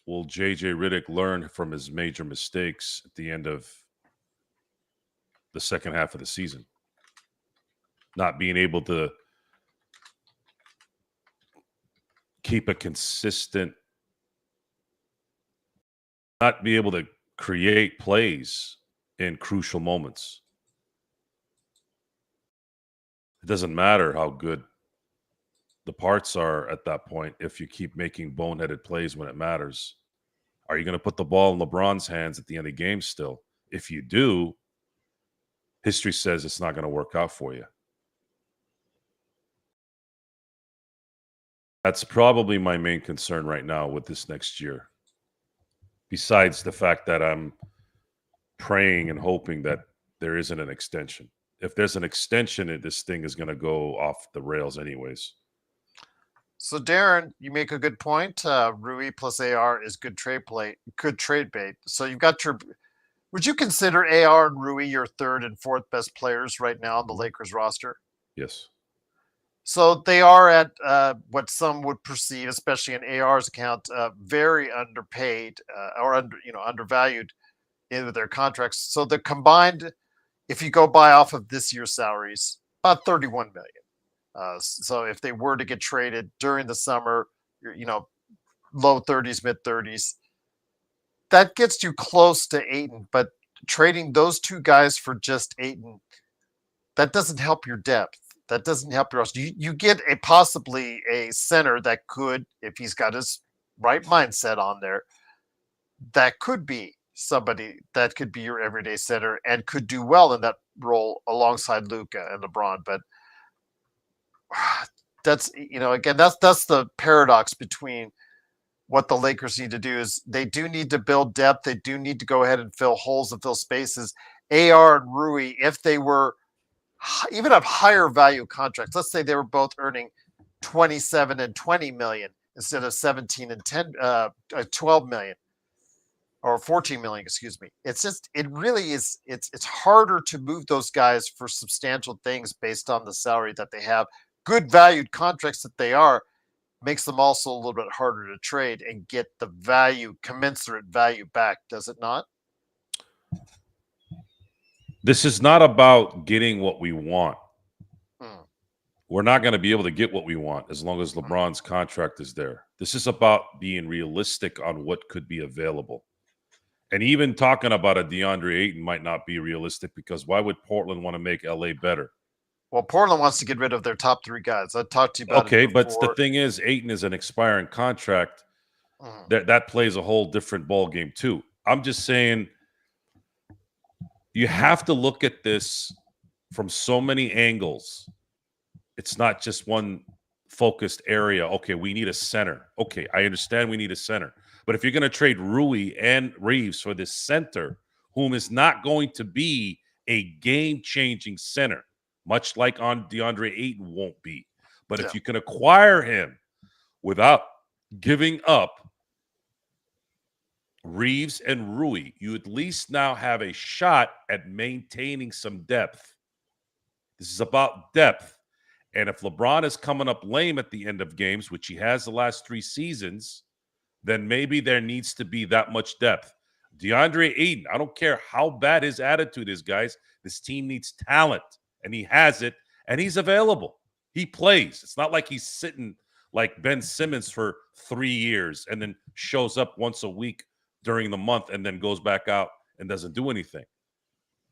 will JJ Redick learn from his major mistakes at the end of the second half of the season? Not being able to keep a consistent, not be able to create plays in crucial moments. It doesn't matter how good the parts are at that point if you keep making boneheaded plays when it matters. Are you going to put the ball in LeBron's hands at the end of games still? If you do, history says it's not going to work out for you. That's probably my main concern right now with this next year. Besides the fact that I'm praying and hoping that there isn't an extension. if there's an extension, this thing is going to go off the rails anyways. So Darren, you make a good point. Rui plus AR is good trade bait. So you've got your. Would you consider AR and Rui your third and fourth best players right now on the Lakers roster? Yes. So they are at what some would perceive, especially in AR's account, very underpaid or undervalued in their contracts. So the combined, if you go by off of this year's salaries, about 31 million. So if they were to get traded during the summer, low 30s, mid 30s, that gets you close to Ayton. But trading those two guys for just Ayton, that doesn't help your depth. That doesn't help your roster. You get possibly a center that could, if he's got his right mindset on there, that could be somebody that could be your everyday center and could do well in that role alongside Luka and LeBron. But that's again that's the paradox between what the Lakers need to do is they do need to build depth. They do need to go ahead and fill holes and fill spaces. AR and Rui, if they were even have higher value contracts, let's say they were both earning 27 and 20 million instead of 17 and 12 million or 14 million, excuse me. It's just, it really is, it's harder to move those guys for substantial things based on the salary that they have. Good valued contracts that they are makes them also a little bit harder to trade and get the value, commensurate value back, does it not? This is not about getting what we want. Hmm. We're not going to be able to get what we want as long as LeBron's contract is there. This is about being realistic on what could be available. And even talking about a DeAndre Ayton might not be realistic because why would Portland want to make LA better? Well, Portland wants to get rid of their top three guys. I talked to you about it before. But the thing is, Ayton is an expiring contract. That plays a whole different ball game too. I'm just saying you have to look at this from so many angles. It's not just one focused area. Okay, we need a center. Okay, I understand we need a center. But if you're going to trade Rui and Reeves for this center, whom is not going to be a game-changing center, much like on DeAndre Ayton won't be. But if you can acquire him without giving up Reeves and Rui, you at least now have a shot at maintaining some depth. This is about depth. And if LeBron is coming up lame at the end of games, which he has the last 3 seasons, then maybe there needs to be that much depth. DeAndre Ayton, I don't care how bad his attitude is, guys. This team needs talent, and he has it, and he's available. He plays. It's not like he's sitting like Ben Simmons for 3 years and then shows up once a week during the month and then goes back out and doesn't do anything.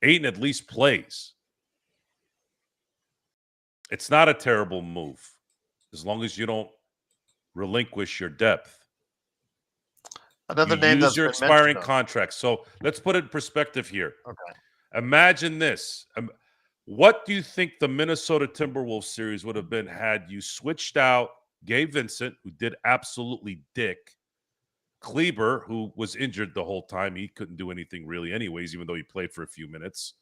Ayton at least plays. It's not a terrible move as long as you don't relinquish your depth. Another name that's your expiring contract. So let's put it in perspective here. Okay. Imagine this. What do you think the Minnesota Timberwolves series would have been had you switched out Gabe Vincent, who did absolutely dick, Kleber, who was injured the whole time. He couldn't do anything really anyways, even though he played for a few minutes.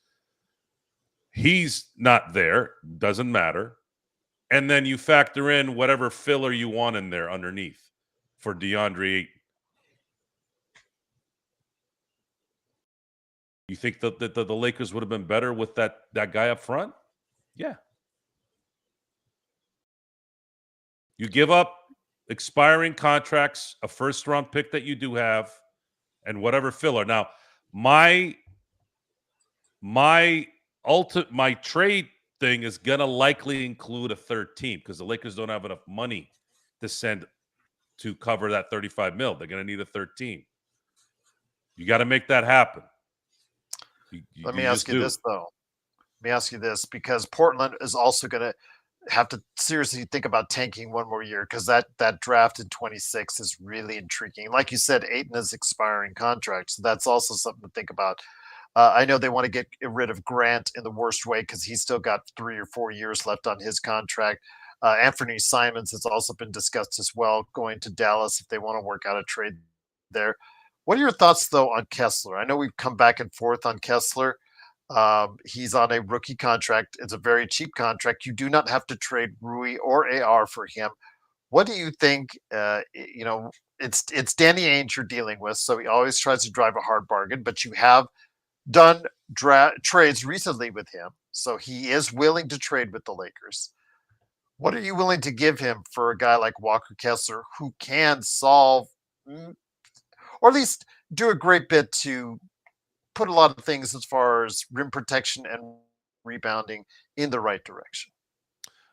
He's not there. Doesn't matter. And then you factor in whatever filler you want in there underneath for DeAndre Ayton. You think that the Lakers would have been better with that guy up front? Yeah. You give up expiring contracts, a first-round pick that you do have, and whatever filler. Now, my trade thing is going to likely include a third team because the Lakers don't have enough money to send to cover that $35 million. They're going to need a third team. You got to make that happen. Let me ask you this, though. Let me ask you this, because Portland is also going to have to seriously think about tanking one more year because that draft in 26 is really intriguing. Like you said, Ayton is expiring contract, so that's also something to think about. I know they want to get rid of Grant in the worst way because he's still got 3 or 4 years left on his contract. Anthony Simons has also been discussed as well, going to Dallas if they want to work out a trade there. What are your thoughts, though, on Kessler? I know we've come back and forth on Kessler. He's on a rookie contract. It's a very cheap contract. You do not have to trade Rui or AR for him. What do you think? It's Danny Ainge you're dealing with, so he always tries to drive a hard bargain. But you have done trades recently with him, so he is willing to trade with the Lakers. What are you willing to give him for a guy like Walker Kessler who can solve, or at least do a great bit to put a lot of things as far as rim protection and rebounding in the right direction?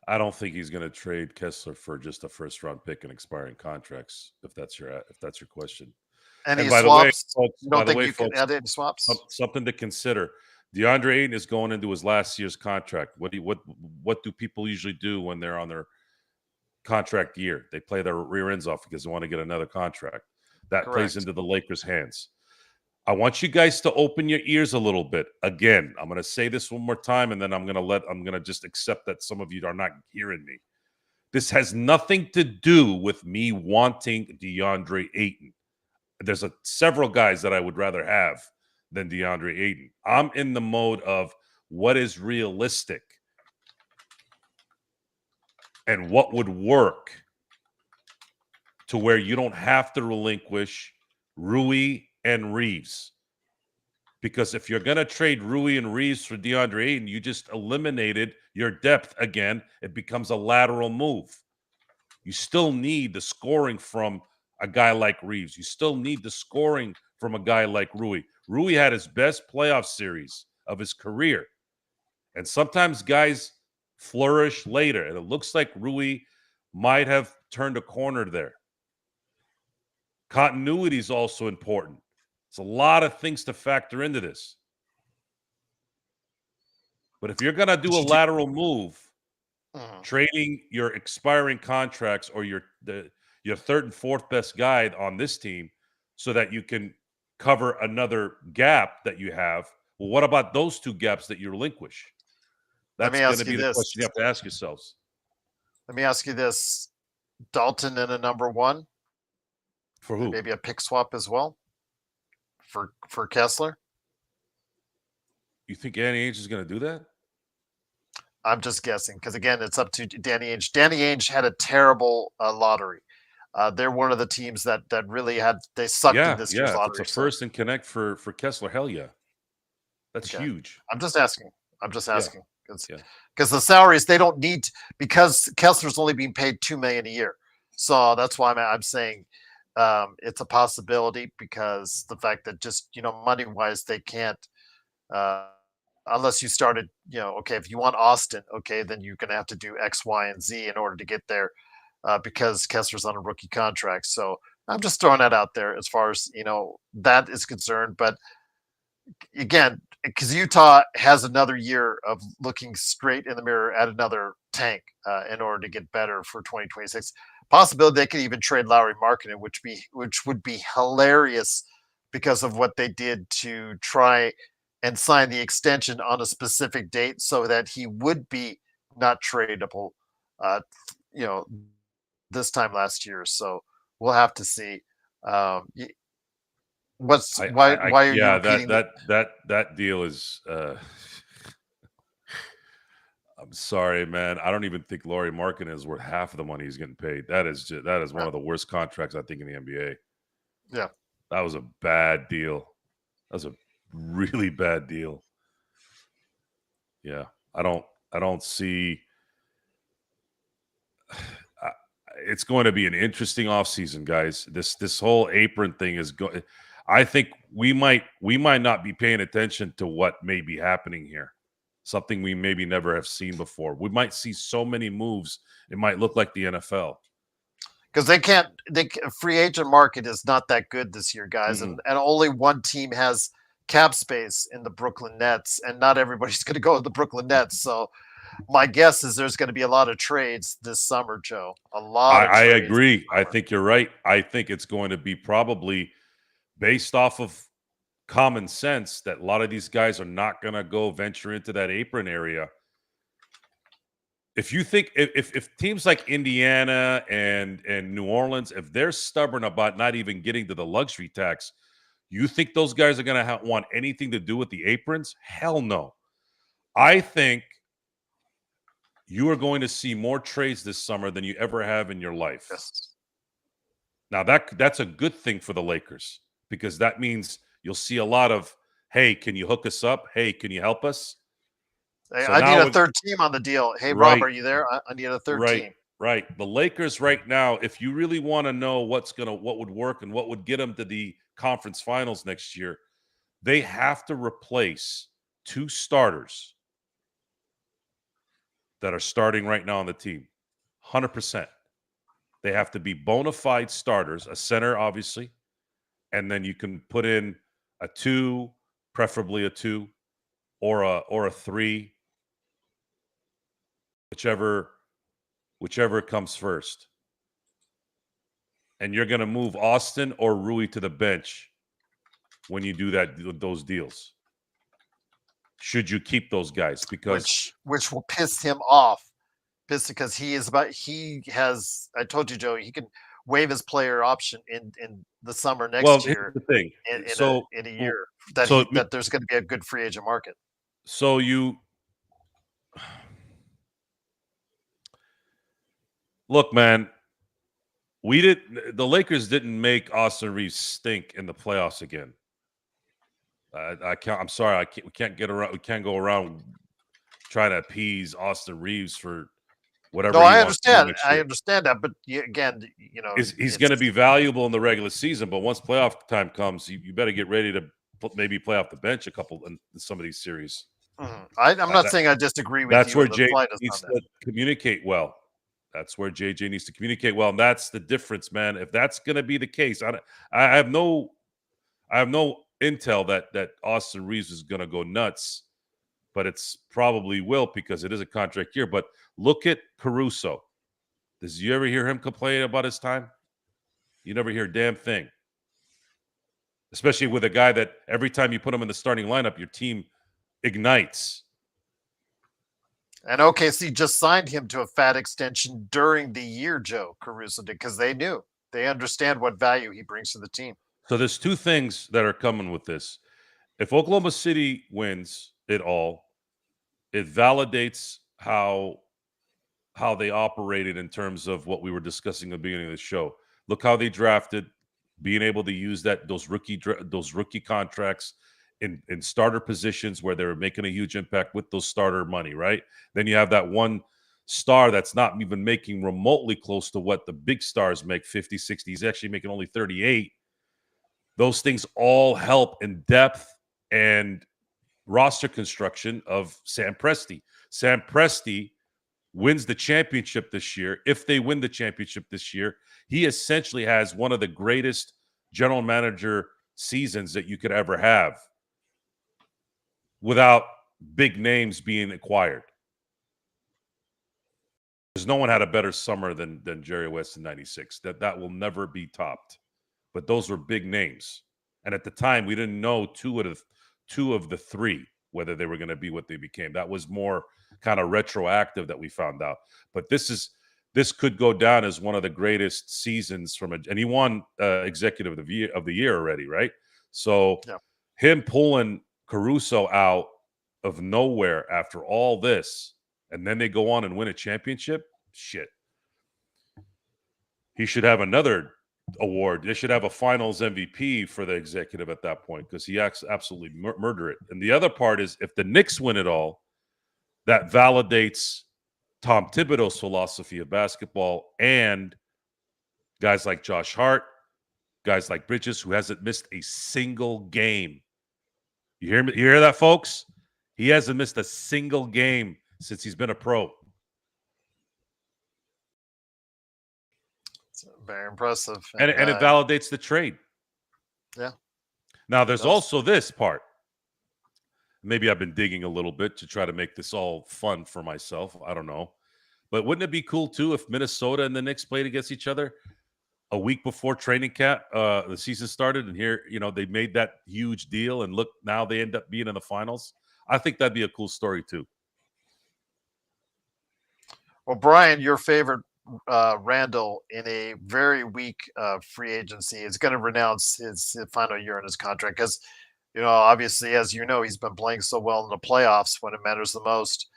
I don't think he's going to trade Kessler for just a first round pick and expiring contracts. If that's your question. And Any by the way, swaps? folks, You by don't the think way, you can folks, add any swaps? something to consider. DeAndre Ayton is going into his last year's contract. What do people usually do when they're on their contract year? They play their rear ends off because they want to get another contract. That plays Correct. into the Lakers' hands. I want you guys to open your ears a little bit. Again, I'm going to say this one more time, and then I'm going to just accept that some of you are not hearing me. This has nothing to do with me wanting DeAndre Ayton. There's several guys that I would rather have than DeAndre Ayton. I'm in the mode of what is realistic and what would work to where you don't have to relinquish Rui and Reeves. Because if you're going to trade Rui and Reeves for DeAndre Ayton, you just eliminated your depth again. It becomes a lateral move. You still need the scoring from a guy like Reeves. You still need the scoring from a guy like Rui. Rui had his best playoff series of his career. And sometimes guys flourish later. And it looks like Rui might have turned a corner there. Continuity is also important. It's a lot of things to factor into this. But if you're going to do a lateral move, trading your expiring contracts or your third and fourth best guy on this team so that you can cover another gap that you have, well, what about those two gaps that you relinquish? Let me That's going to ask you be the this. question you have to ask yourselves. Let me ask you this. Dalton in a number one, For and who? maybe a pick swap as well for Kessler. You think Danny Ainge is going to do that? I'm just guessing because again, it's up to Danny Ainge. Danny Ainge had a terrible lottery. They're one of the teams that really they sucked in this year's If lottery. it's a first and connect for Kessler, hell yeah. That's Okay. huge. I'm just asking. Because Yeah. the salaries they don't need because Kessler's only being paid $2 million a year. So that's why I'm saying it's a possibility because the fact that just money wise they can't uh, unless you started okay, if you want Austin, okay, then you're going to have to do X, Y, and Z in order to get there because Kessler's on a rookie contract. So I'm just throwing that out there as far as that is concerned. But again, because Utah has another year of looking straight in the mirror at another tank in order to get better for 2026. Possibility they could even trade Lowry Markkinen, which would be hilarious because of what they did to try and sign the extension on a specific date so that he would be not tradable. Uh, you know, this time last year. So we'll have to see. Why are you repeating that deal is I'm sorry, man. I don't even think Lauri Markkinen is worth half of the money he's getting paid. That is one of the worst contracts I think in the NBA. Yeah, that was a bad deal. That was a really bad deal. Yeah, I don't see. It's going to be an interesting offseason, guys. This whole apron thing is going. I think we might not be paying attention to what may be happening here. Something we maybe never have seen before. We might see so many moves, it might look like the NFL. Because free agent market is not that good this year, guys, and only one team has cap space in the Brooklyn Nets, and not everybody's going to go to the Brooklyn Nets. So my guess is there's going to be a lot of trades this summer, Joe. A lot of I trades. agree. I think you're right. I think it's going to be probably based off of common sense that a lot of these guys are not going to go venture into that apron area. If you think if teams like Indiana and New Orleans, if they're stubborn about not even getting to the luxury tax, You think those guys are going to want anything to do with the aprons? Hell no. I think you are going to see more trades this summer than you ever have in your life. Yes. Now, that's a good thing for the Lakers because that means you'll see a lot of, hey, can you hook us up? Hey, can you help us? Hey, So I need now a third team on the deal. Hey, Rob, right, are you there? I need a third right, team. right. The Lakers right now, if you really want to know what would work and what would get them to the conference finals next year, they have to replace 2 starters that are starting right now on the team. 100%. They have to be bona fide starters, a center, obviously, and then you can put in a 2, preferably a 2, or a 3, whichever comes first. And you're going to move Austin or Rui to the bench when you do those deals. Should you keep those guys? Because Which will piss him off. Because he has, I told you, Joe, he can waive his player option in the summer next here's year the thing. in a year that there's going to be a good free agent market. So you look, man, the Lakers didn't make Austin Reeves stink in the playoffs again. I'm sorry, we can't go around trying to appease Austin Reeves for whatever No, he I wants to do understand. next I year. understand that, but again, He's going to be valuable in the regular season, but once playoff time comes, you better get ready to maybe play off the bench a couple in some of these series. I'm not saying I disagree with That's you where in the JJ slightest needs on that. to communicate well. That's where JJ needs to communicate well, and that's the difference, man. If that's going to be the case, I have no intel that Austin Reeves is going to go nuts, but it's probably will because it is a contract year. But look at Caruso. Did you ever hear him complain about his time? You never hear a damn thing. Especially with a guy that every time you put him in the starting lineup, your team ignites. And OKC just signed him to a fat extension during the year, Joe Caruso did, because they understand what value he brings to the team. So there's 2 things that are coming with this. If Oklahoma City wins it all, it validates how they operated in terms of what we were discussing at the beginning of the show. Look how they drafted, being able to use those rookie contracts in starter positions where they were making a huge impact with those starter money, right? Then you have that one star that's not even making remotely close to what the big stars make, 50, 60. He's actually making only 38. Those things all help in depth and roster construction of Sam Presti. Sam Presti wins the championship this year. If they win the championship this year, he essentially has one of the greatest general manager seasons that you could ever have without big names being acquired. Because no one had a better summer than Jerry West in 96. That will never be topped. But those were big names. And at the time, we didn't know two of the 3 whether they were going to be what they became. That was more kind of retroactive that we found out. But this could go down as one of the greatest seasons and he won executive of the year already, right? So him pulling Caruso out of nowhere after all this, and then they go on and win a championship, shit. He should have another award. They should have a finals MVP for the executive at that point because he absolutely murder it. And the other part is if the Knicks win it all, that validates Tom Thibodeau's philosophy of basketball and guys like Josh Hart, guys like Bridges, who hasn't missed a single game. You hear me? You hear that, folks? He hasn't missed a single game since he's been a pro. It's very impressive. And it validates the trade. Yeah. Now, there's also this part. Maybe I've been digging a little bit to try to make this all fun for myself. I don't know. But wouldn't it be cool, too, if Minnesota and the Knicks played against each other a week before training camp, the season started, and here, they made that huge deal, and look, now they end up being in the finals? I think that'd be a cool story, too. Well, Brian, your favorite Randall in a very weak free agency is going to renounce his final year in his contract because, obviously, as you know, he's been playing so well in the playoffs when it matters the most.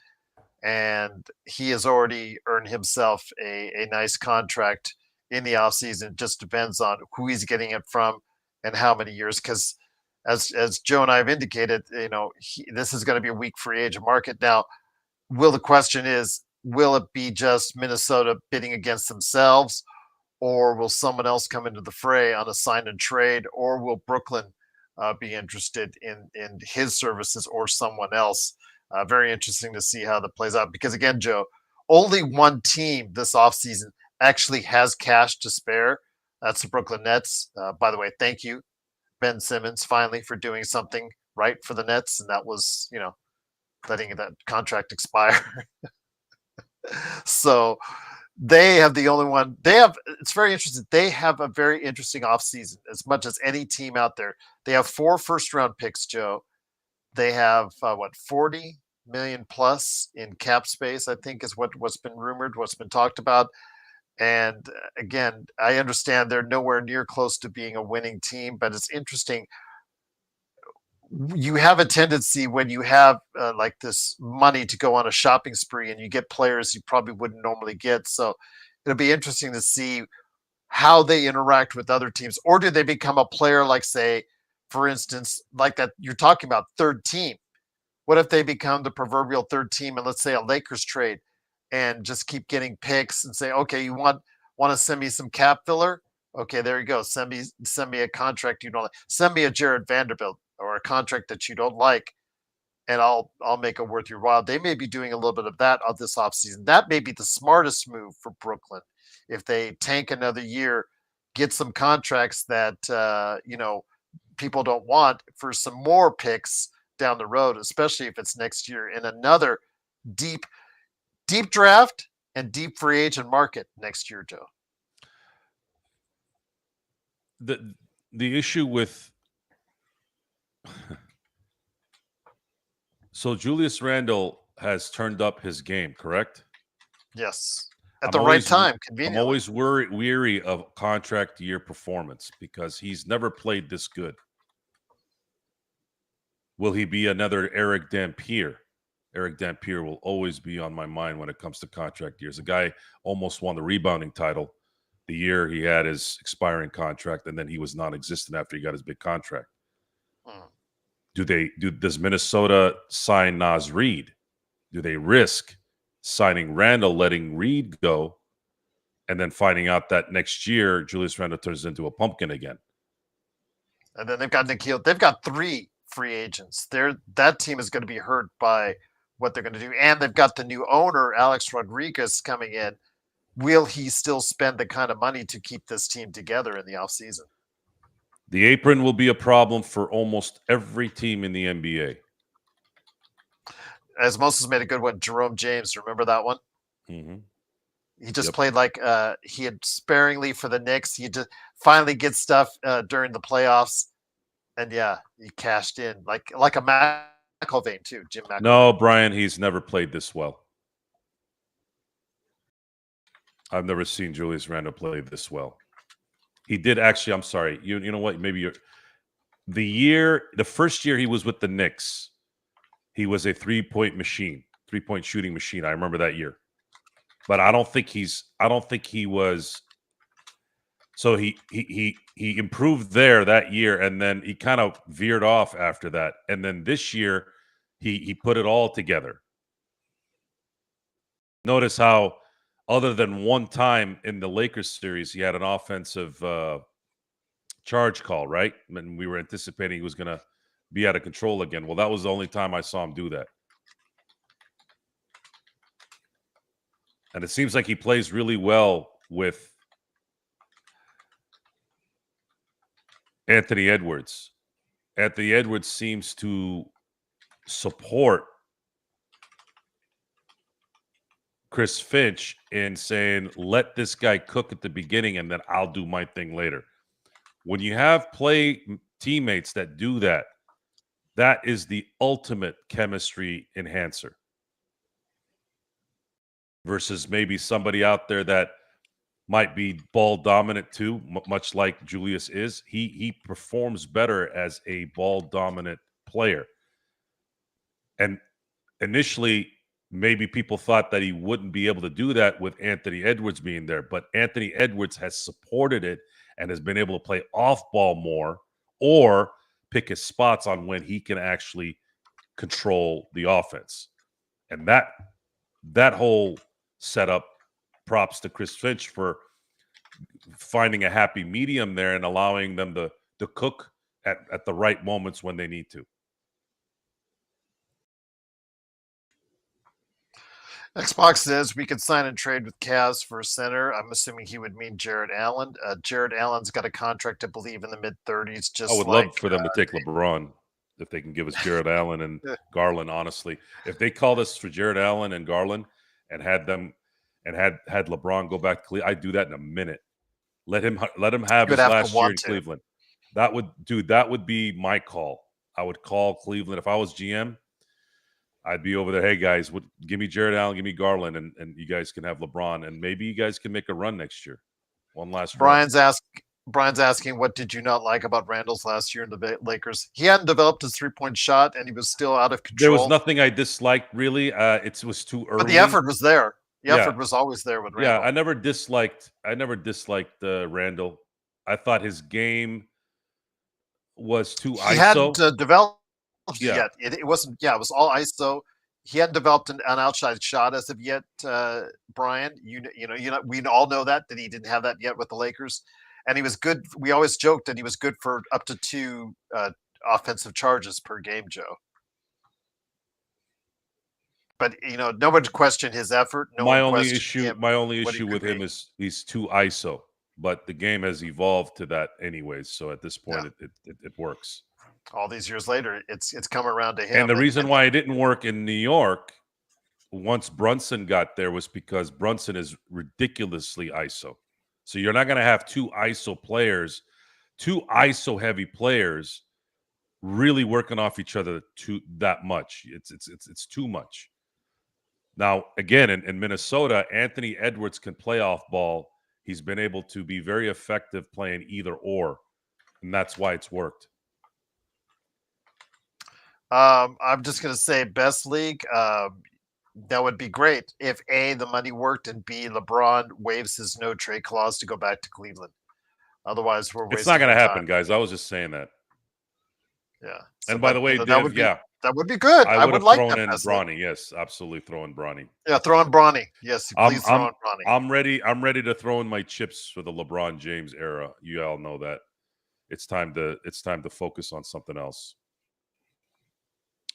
And he has already earned himself a nice contract in the offseason. It just depends on who he's getting it from and how many years. Because as Joe and I have indicated, this is going to be a weak free agent market. Now, the question is, will it be just Minnesota bidding against themselves, or will someone else come into the fray on a sign and trade, or will Brooklyn be interested in his services or someone else? Very interesting to see how that plays out because, again, Joe, only one team this offseason actually has cash to spare. That's the Brooklyn Nets. By the way, thank you, Ben Simmons, finally for doing something right for the Nets, and that was, letting that contract expire. So they have the only one. It's very interesting. They have a very interesting offseason as much as any team out there. They have 4 first-round picks, Joe. They have 40 million plus in cap space, I think is what's been rumored, what's been talked about. And again, I understand they're nowhere near close to being a winning team, but it's interesting. You have a tendency when you have like this money to go on a shopping spree and you get players you probably wouldn't normally get. So it'll be interesting to see how they interact with other teams, or do they become a player like, say, for instance, like that you're talking about, third team? What if they become the proverbial third team and let's say a Lakers trade and just keep getting picks and say, okay, you want to send me some cap filler? Okay, there you go. Send me a contract you don't like. Send me a Jared Vanderbilt or a contract that you don't like, and I'll make it worth your while. They may be doing a little bit of that on this offseason. That may be the smartest move for Brooklyn if they tank another year, get some contracts that people don't want for some more picks down the road, especially if it's next year in another deep, deep draft and deep free agent market next year, Joe. The issue with so Julius Randle has turned up his game, correct? Yes. At I'm the right always time, I'm conveniently. always weary of contract year performance because he's never played this good. Will he be another Eric Dampier? Eric Dampier will always be on my mind when it comes to contract years. A guy almost won the rebounding title the year he had his expiring contract, and then he was non-existent after he got his big contract. Does Minnesota sign Naz Reid? Do they risk signing Randall, letting Reid go, and then finding out that next year Julius Randle turns into a pumpkin again? And then they've got Nikhil. They've got 3 free agents. That team is going to be hurt by what they're going to do. And they've got the new owner, Alex Rodriguez, coming in. Will he still spend the kind of money to keep this team together in the offseason? The apron will be a problem for almost every team in the NBA. As Moses made a good one, Jerome James. Remember that one? Mm-hmm. He just played like he had sparingly for the Knicks. He just finally get stuff during the playoffs, and yeah, he cashed in like a McIlvain too, Jim McIlvain. No, Brian, he's never played this well. I've never seen Julius Randle play this well. He did actually. I'm sorry. You know what? Maybe the first year he was with the Knicks, he was a 3-point shooting machine. I remember that year. But I don't think he was. So he improved there that year, and then he kind of veered off after that. And then this year, he put it all together. Notice how, other than one time in the Lakers series, he had an offensive charge call, right? And we were anticipating he was going to be out of control again. Well, that was the only time I saw him do that. And it seems like he plays really well with Anthony Edwards. Anthony Edwards seems to support Chris Finch in saying, let this guy cook at the beginning and then I'll do my thing later. When you have teammates that do that, that is the ultimate chemistry enhancer. versus maybe somebody out there that might be ball dominant too, much like Julius is. He performs better as a ball dominant player. And initially, maybe people thought that he wouldn't be able to do that with Anthony Edwards being there, but Anthony Edwards has supported it and has been able to play off ball more or pick his spots on when he can actually control the offense. And that whole setup, props to Chris Finch for finding a happy medium there and allowing them to cook at the right moments when they need to. Xbox says we could sign and trade with Cavs for a center. I'm assuming he would mean Jared Allen. Jared Allen's got a contract, I believe, in the mid-30s. I Just would like love for them to take LeBron if they can give us Jared Allen and Garland. Honestly, if they called us for Jared Allen and Garland and had them and had LeBron go back to Cleveland, I'd do that in a minute. Let him have his last year in Cleveland. That would be my call. I would call Cleveland if I was GM. I'd be over there. Hey guys, give me Jared Allen, give me Garland, and you guys can have LeBron, and maybe you guys can make a run next year. One last run. Brian's asking, what did you not like about Randall's last year in the Lakers? He hadn't developed his 3-point shot, and he was still out of control. There was nothing I disliked really. It was too early, but the effort was there. The effort was always there with Randall. Yeah, I never disliked Randall. I thought his game was too ISO. He hadn't developed yet. It wasn't. Yeah, it was all ISO. He hadn't developed an outside shot as of yet, Brian. We all know that he didn't have that yet with the Lakers, and he was good. We always joked that he was good for up to 2 offensive charges per game, Joe. But no one questioned his effort. My only issue with him is he's too ISO. But the game has evolved to that anyways. So at this point, it works. All these years later, it's come around to him. And the reason why it didn't work in New York once Brunson got there was because Brunson is ridiculously ISO. So you're not going to have 2 ISO players, 2 ISO heavy players, really working off each other that much. It's too much. Now, again, in Minnesota, Anthony Edwards can play off ball. He's been able to be very effective playing either or, and that's why it's worked. I'm just going to say best league. That would be great if A, the money worked, and B, LeBron waives his no trade clause to go back to Cleveland. Otherwise, we're wasting It's not going to happen, time. guys. I was just saying that. Yeah. And by the way, Div, that would be good. I would like thrown that in Bronny. Yes, absolutely, throw in Bronny. Yeah, throw in Bronny. Yes, please throw in Bronny. I'm ready to throw in my chips for the LeBron James era. You all know that. It's time to focus on something else.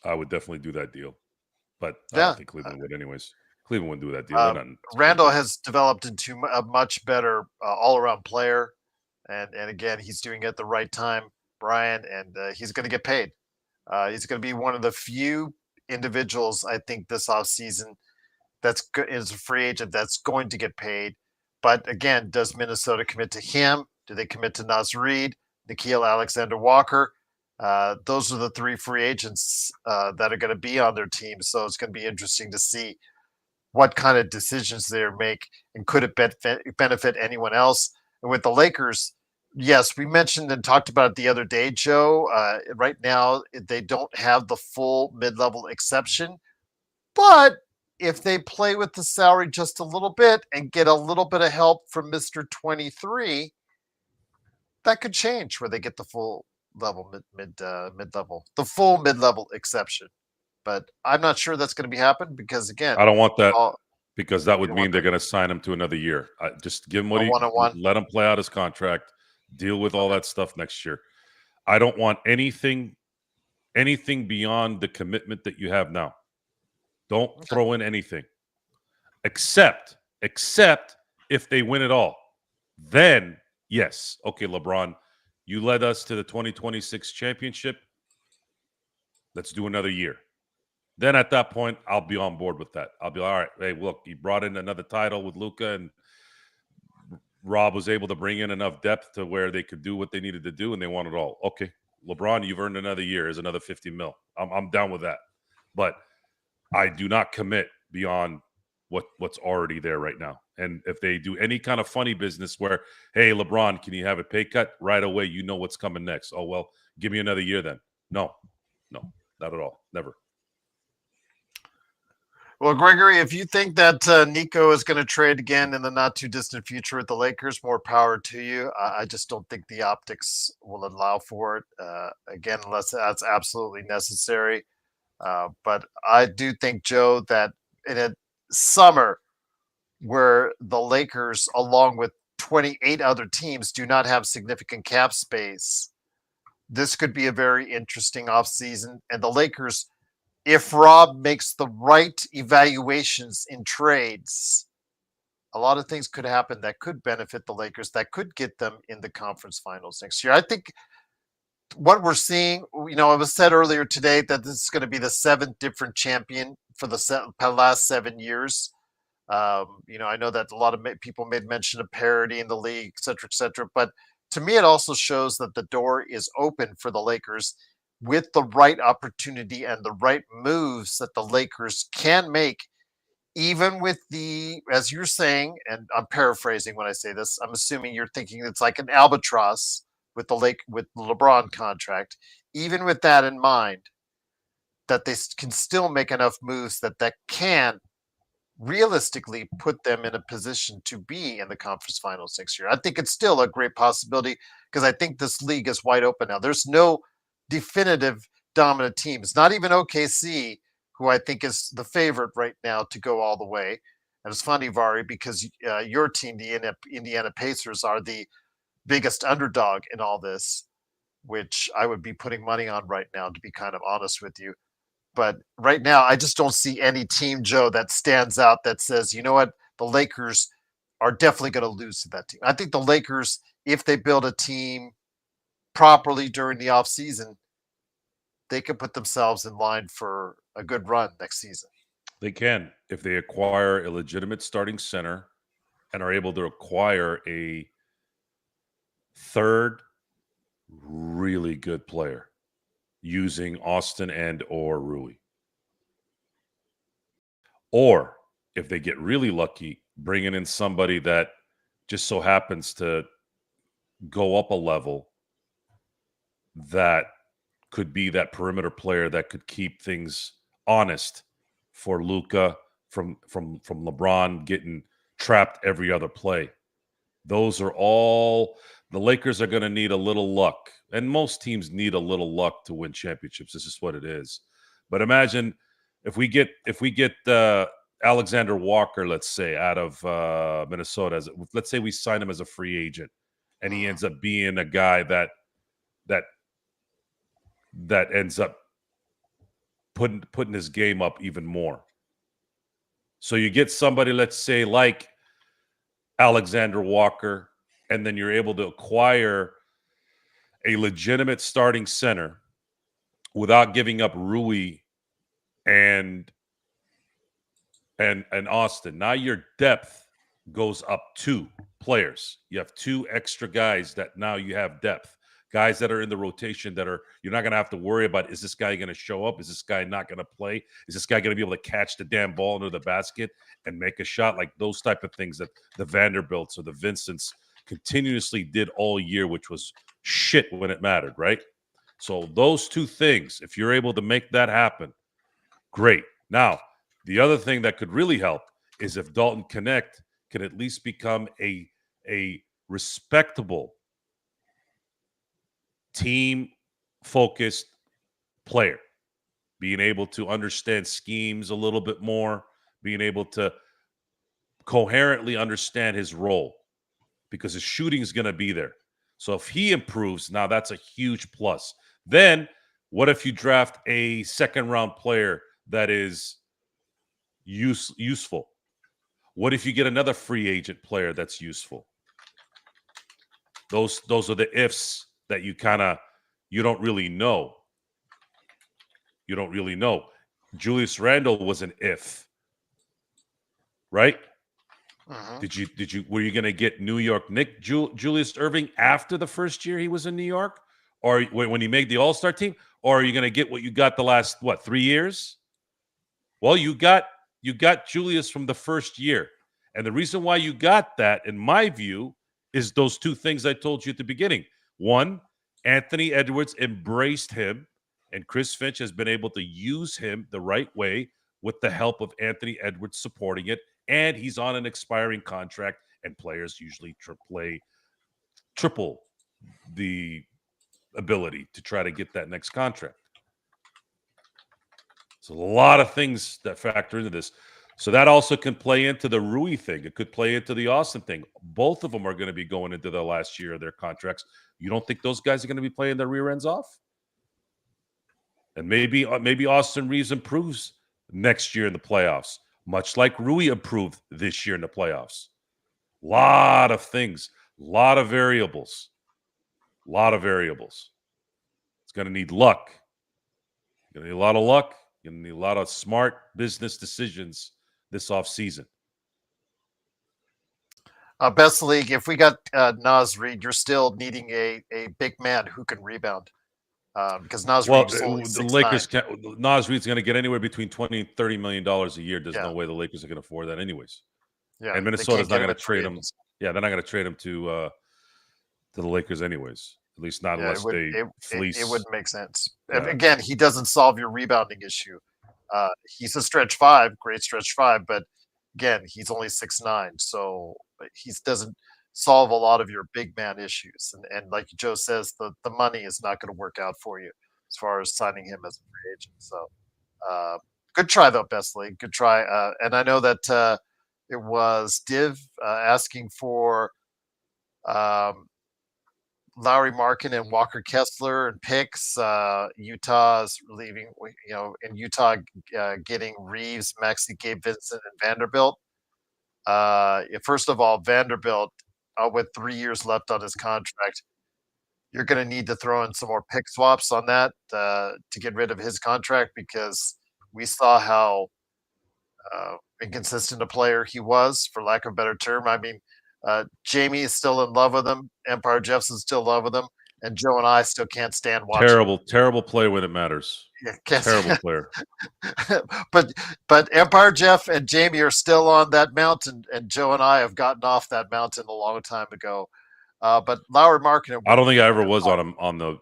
I would definitely do that deal, but I don't think Cleveland would, anyways. Cleveland wouldn't do that deal. Randall has developed into a much better all-around player, and again, he's doing it at the right time, Brian, and he's going to get paid. He's going to be one of the few individuals, I think, this offseason is a free agent that's going to get paid. But again, does Minnesota commit to him? Do they commit to Naz Reid, Nickeil Alexander-Walker? Those are the 3 free agents that are going to be on their team. So it's going to be interesting to see what kind of decisions they make, and could it benefit anyone else? And with the Lakers, yes, we mentioned and talked about it the other day, Joe. Right now, they don't have the full mid-level exception. But if they play with the salary just a little bit and get a little bit of help from Mr. 23, that could change where they get the full level mid-level, the full mid-level exception. But I'm not sure that's going to be happening because, again, I don't want that because that would mean they're going to sign him to another year. Just give him let him play out his contract, deal with all that stuff next year. I don't want anything beyond the commitment that you have now. Don't throw in anything except if they win it all. Then, yes, okay, LeBron, you led us to the 2026 championship. Let's do another year. Then at that point, I'll be on board with that. I'll be all right. Hey, look, you brought in another title with Luka, and Rob was able to bring in enough depth to where they could do what they needed to do, and they won it all. Okay, LeBron, you've earned another year. Here's another $50 million. I'm down with that. But I do not commit beyond what's already there right now. And if they do any kind of funny business where, hey, LeBron, can you have a pay cut right away? You know what's coming next. Oh, well, give me another year then. No, not at all. Never. Well, Gregory, if you think that Nico is going to trade again in the not too distant future with the Lakers, more power to you. I just don't think the optics will allow for it again, unless that's absolutely necessary. But I do think, Joe, that in a summer where the Lakers, along with 28 other teams, do not have significant cap space, this could be a very interesting offseason. And the Lakers, if Rob makes the right evaluations in trades, a lot of things could happen that could benefit the Lakers, that could get them in the conference finals next year. I think what we're seeing, it was said earlier today that this is going to be the seventh different champion for the last 7 years. I know that a lot of people made mention of parity in the league, et cetera, et cetera. But to me, it also shows that the door is open for the Lakers with the right opportunity and the right moves that the Lakers can make, even with as you're saying, and I'm paraphrasing when I say this, I'm assuming you're thinking it's like an albatross with with the LeBron contract. Even with that in mind, that they can still make enough moves that can realistically put them in a position to be in the conference finals next year. I think it's still a great possibility because I think this league is wide open now. There's no definitive dominant teams, not even OKC, who I think is the favorite right now to go all the way. And it's funny, Vari, because your team, the Indiana Pacers, are the biggest underdog in all this, which I would be putting money on right now, to be kind of honest with you. But right now, I just don't see any team, Joe, that stands out that says, you know what, the Lakers are definitely going to lose to that team. I think the Lakers, if they build a team properly during the offseason, they can put themselves in line for a good run next season. They can if they acquire a legitimate starting center and are able to acquire a third really good player using Austin and or Rui. Or if they get really lucky, bringing in somebody that just so happens to go up a level that could be that perimeter player that could keep things honest for Luka from LeBron getting trapped every other play. Those are all the Lakers are going to need a little luck. And most teams need a little luck to win championships. This is what it is. But imagine if we get Alexander Walker, let's say, out of Minnesota, let's say we sign him as a free agent, and he ends up being a guy that ends up putting his game up even more. So you get somebody, let's say, like Alexander Walker, and then you're able to acquire a legitimate starting center without giving up Rui and Austin. Now your depth goes up 2 players. You have 2 extra guys that now you have depth. Guys that are in the rotation that you're not going to have to worry about, is this guy going to show up? Is this guy not going to play? Is this guy going to be able to catch the damn ball under the basket and make a shot? Like those type of things that the Vanderbilts or the Vincents continuously did all year, which was shit when it mattered, right? So those 2 things, if you're able to make that happen, great. Now, the other thing that could really help is if Dalton Connect can at least become a respectable team-focused player, being able to understand schemes a little bit more, being able to coherently understand his role, because his shooting is going to be there. So if he improves, now that's a huge plus. Then what if you draft a second-round player that is useful? What if you get another free agent player that's useful? Those are the ifs that you don't really know. You don't really know. Julius Randle was an if, right? Were you going to get New York Nick Julius Irving after the first year he was in New York, or when he made the All-Star team, or are you going to get what you got the last 3 years? Well, you got You got Julius from the first year. And the reason why you got that, in my view, is those two things I told you at the beginning. One, Anthony Edwards embraced him, and Chris Finch has been able to use him the right way with the help of Anthony Edwards supporting it. And he's on an expiring contract, and players usually play triple the ability to try to get that next contract. So a lot of things that factor into this. So that also can play into the Rui thing. It could play into the Austin thing. Both of them are going to be going into the last year of their contracts. You don't think those guys are going to be playing their rear ends off? And maybe Austin Reeves improves next year in the playoffs, much like Rui improved this year in the playoffs. Lot of things, lot of variables. It's going to need luck. You're going to need a lot of luck. You're going to need a lot of smart business decisions this offseason. Best league, if we got Naz Reid, you're still needing a big man who can rebound. Because Naz Reid is only 6'9". The Lakers can't. Naz Reid's going to get anywhere between $20 and $30 million a year. There's no way the Lakers are going to afford that, anyways. Yeah, and Minnesota's not going to trade him. Yeah, they're not going to trade him to the Lakers, anyways. At least not unless they fleece. It wouldn't make sense. Yeah. Again, he doesn't solve your rebounding issue. He's a stretch five, great stretch five, but again, he's only 6'9", so he doesn't solve a lot of your big man issues. And like Joe says, the money is not going to work out for you as far as signing him as a free agent. So good try, though, Best League. Good try. And I know that it was Div asking for Lauri Markkanen and Walker Kessler and picks. Utah's leaving, in Utah getting Reeves, Maxey, Gabe Vincent, and Vanderbilt. First of all, Vanderbilt, with 3 years left on his contract, you're going to need to throw in some more pick swaps on that to get rid of his contract, because we saw how inconsistent a player he was, for lack of a better term. I mean, Jamie is still in love with him. Empire Jeffson's still in love with him. And Joe and I still can't stand watching. Terrible play when it matters. Yeah, terrible player. But Empire Jeff and Jamie are still on that mountain, and Joe and I have gotten off that mountain a long time ago. But Lauri Markkanen, I don't think I ever was on the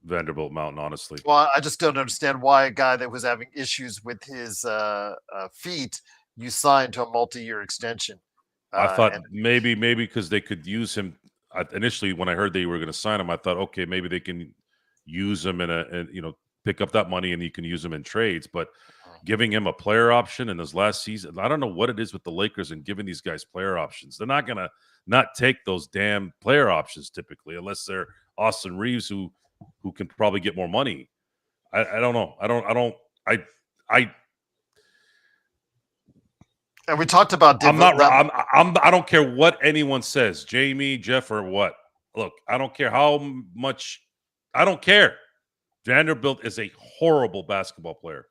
Vanderbilt mountain, honestly. Well, I just don't understand why a guy that was having issues with his feet, you signed to a multi-year extension. I thought maybe because they could use him. Initially, when I heard they were going to sign him, I thought, okay, maybe they can use him pick up that money and you can use him in trades. But giving him a player option in his last season, I don't know what it is with the Lakers and giving these guys player options. They're not going to not take those damn player options typically, unless they're Austin Reeves, who can probably get more money. I don't know. And we talked about. I don't care what anyone says, Jamie, Jeff, or what. Look, I don't care how much. I don't care. Vanderbilt is a horrible basketball player.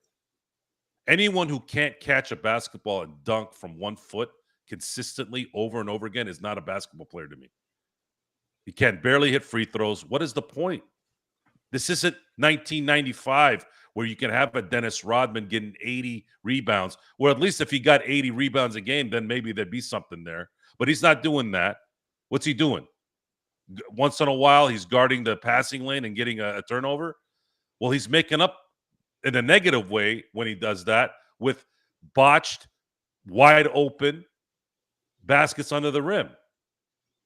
Anyone who can't catch a basketball and dunk from 1 foot consistently over and over again is not a basketball player to me. He can barely hit free throws. What is the point? This isn't 1995 where you can have a Dennis Rodman getting 80 rebounds, where at least if he got 80 rebounds a game, then maybe there'd be something there. But he's not doing that. What's he doing? Once in a while, he's guarding the passing lane and getting a turnover. Well, he's making up in a negative way when he does that with botched, wide open baskets under the rim.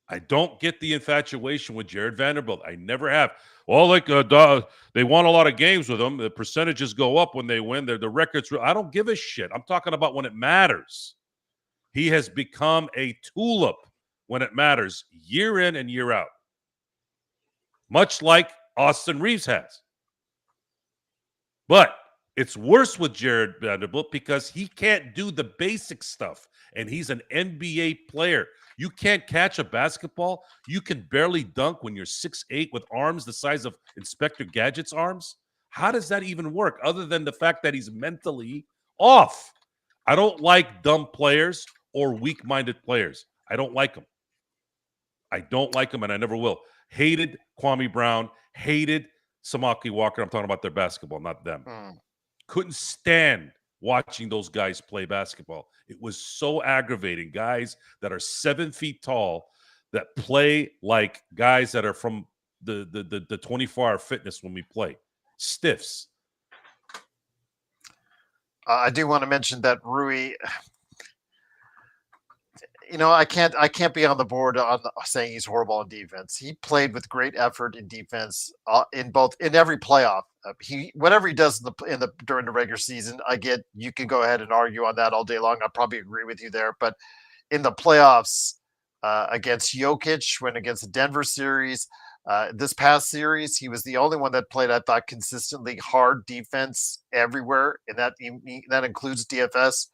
I don't get the infatuation with Jared Vanderbilt. I never have. Well, they won a lot of games with him. The percentages go up when they win. The records. I don't give a shit. I'm talking about when it matters. He has become a tulip when it matters, year in and year out. Much like Austin Reeves has. But it's worse with Jared Vanderbilt because he can't do the basic stuff, and he's an NBA player. You can't catch a basketball. You can barely dunk when you're 6'8" with arms the size of Inspector Gadget's arms. How does that even work, other than the fact that he's mentally off? I don't like dumb players or weak-minded players. I don't like them. I don't like them, and I never will. Hated Kwame Brown. Hated Samaki Walker. I'm talking about their basketball, not them. Couldn't stand watching those guys play basketball. It was so aggravating. Guys that are 7 feet tall that play like guys that are from the 24-hour fitness when we play. Stiffs. I do want to mention that Rui, I can't be on the board on saying he's horrible on defense. He played with great effort in defense in every playoff. Whatever he does during the regular season, I get you can go ahead and argue on that all day long. I probably agree with you there, but in the playoffs against Jokic, when against the Denver series, this past series, he was the only one that played, I thought, consistently hard defense everywhere, and that includes DFS.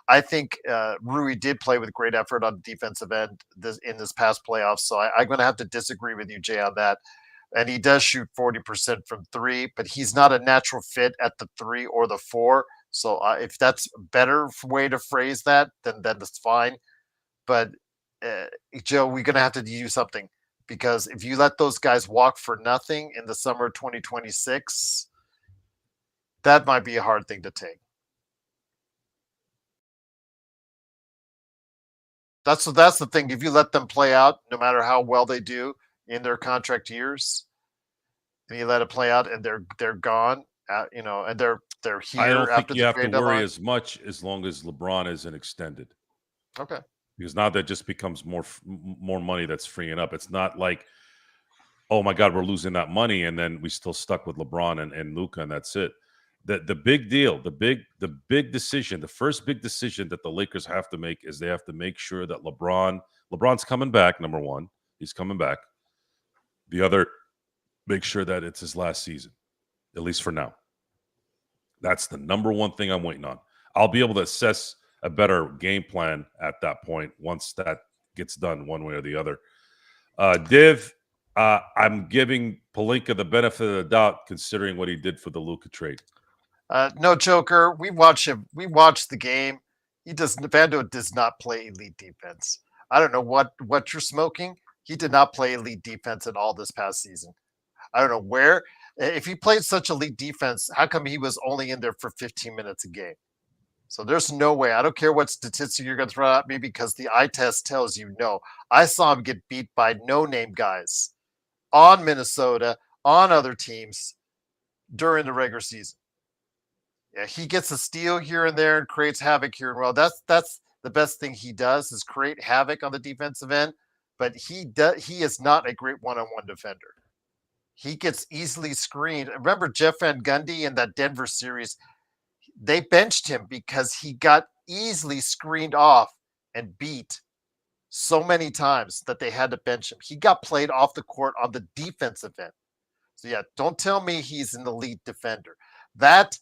I think Rui did play with great effort on the defensive end in this past playoffs, so I'm going to have to disagree with you, Jay, on that. And he does shoot 40% from three, but he's not a natural fit at the 3 or the 4. So if that's a better way to phrase that, then that's fine. But Joe, we're going to have to do something, because if you let those guys walk for nothing in the summer of 2026, that might be a hard thing to take. That's the thing. If you let them play out, no matter how well they do in their contract years, and you let it play out, and they're gone, and they're here. I don't think after you the have to trade worry deadline. as much as long as LeBron isn't extended. Okay. Because now that just becomes more money that's freeing up. It's not like, oh my God, we're losing that money, and then we still stuck with LeBron and Luka, and that's it. The big deal, the big decision, the first big decision that the Lakers have to make is they have to make sure that LeBron's coming back. Number one, he's coming back. The other, make sure that it's his last season, at least for now. That's the number one thing I'm waiting on. I'll be able to assess a better game plan at that point once that gets done one way or the other. Div, I'm giving Pelinka the benefit of the doubt considering what he did for the Luka trade. No, Joker. We watch him. We watch the game. Vando does not play elite defense. I don't know what you're smoking. He did not play elite defense at all this past season. I don't know where. If he played such elite defense, how come he was only in there for 15 minutes a game? So there's no way. I don't care what statistic you're going to throw at me, because the eye test tells you no. I saw him get beat by no-name guys on Minnesota, on other teams during the regular season. Yeah, he gets a steal here and there and creates havoc here and well. That's the best thing he does, is create havoc on the defensive end. But he is not a great one-on-one defender. He gets easily screened. Remember Jeff Van Gundy in that Denver series? They benched him because he got easily screened off and beat so many times that they had to bench him. He got played off the court on the defensive end. So yeah, don't tell me he's an elite defender. That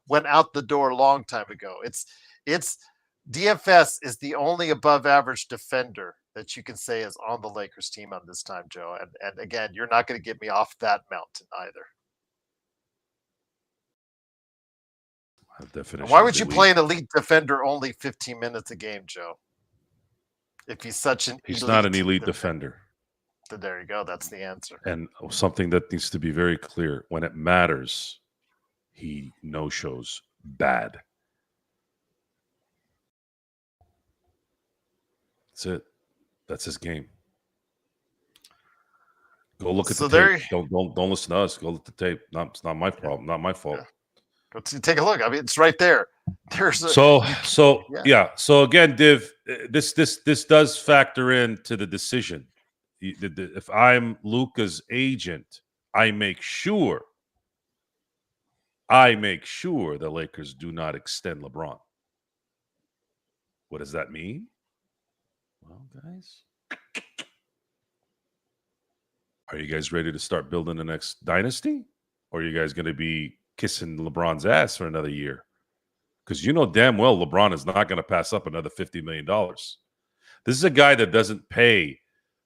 went out the door a long time ago. It's DFS is the only above average defender that you can say is on the Lakers team on this time, Joe. And again, you're not going to get me off that mountain either. Why would you play an elite defender only 15 minutes a game, Joe? If he's such an he's not an elite defender. So there you go. That's the answer. And something that needs to be very clear: when it matters, he no-shows bad. That's it. That's his game. Go look at the tape. Don't listen to us. Go look at the tape. It's not my problem. Not my fault. Yeah. Take a look. I mean, it's right there. So again, Div, this does factor into the decision. If I'm Luka's agent, I make sure the Lakers do not extend LeBron. What does that mean? Well, guys, are you guys ready to start building the next dynasty? Or are you guys going to be kissing LeBron's ass for another year? Because you know damn well LeBron is not going to pass up another $50 million. This is a guy that doesn't pay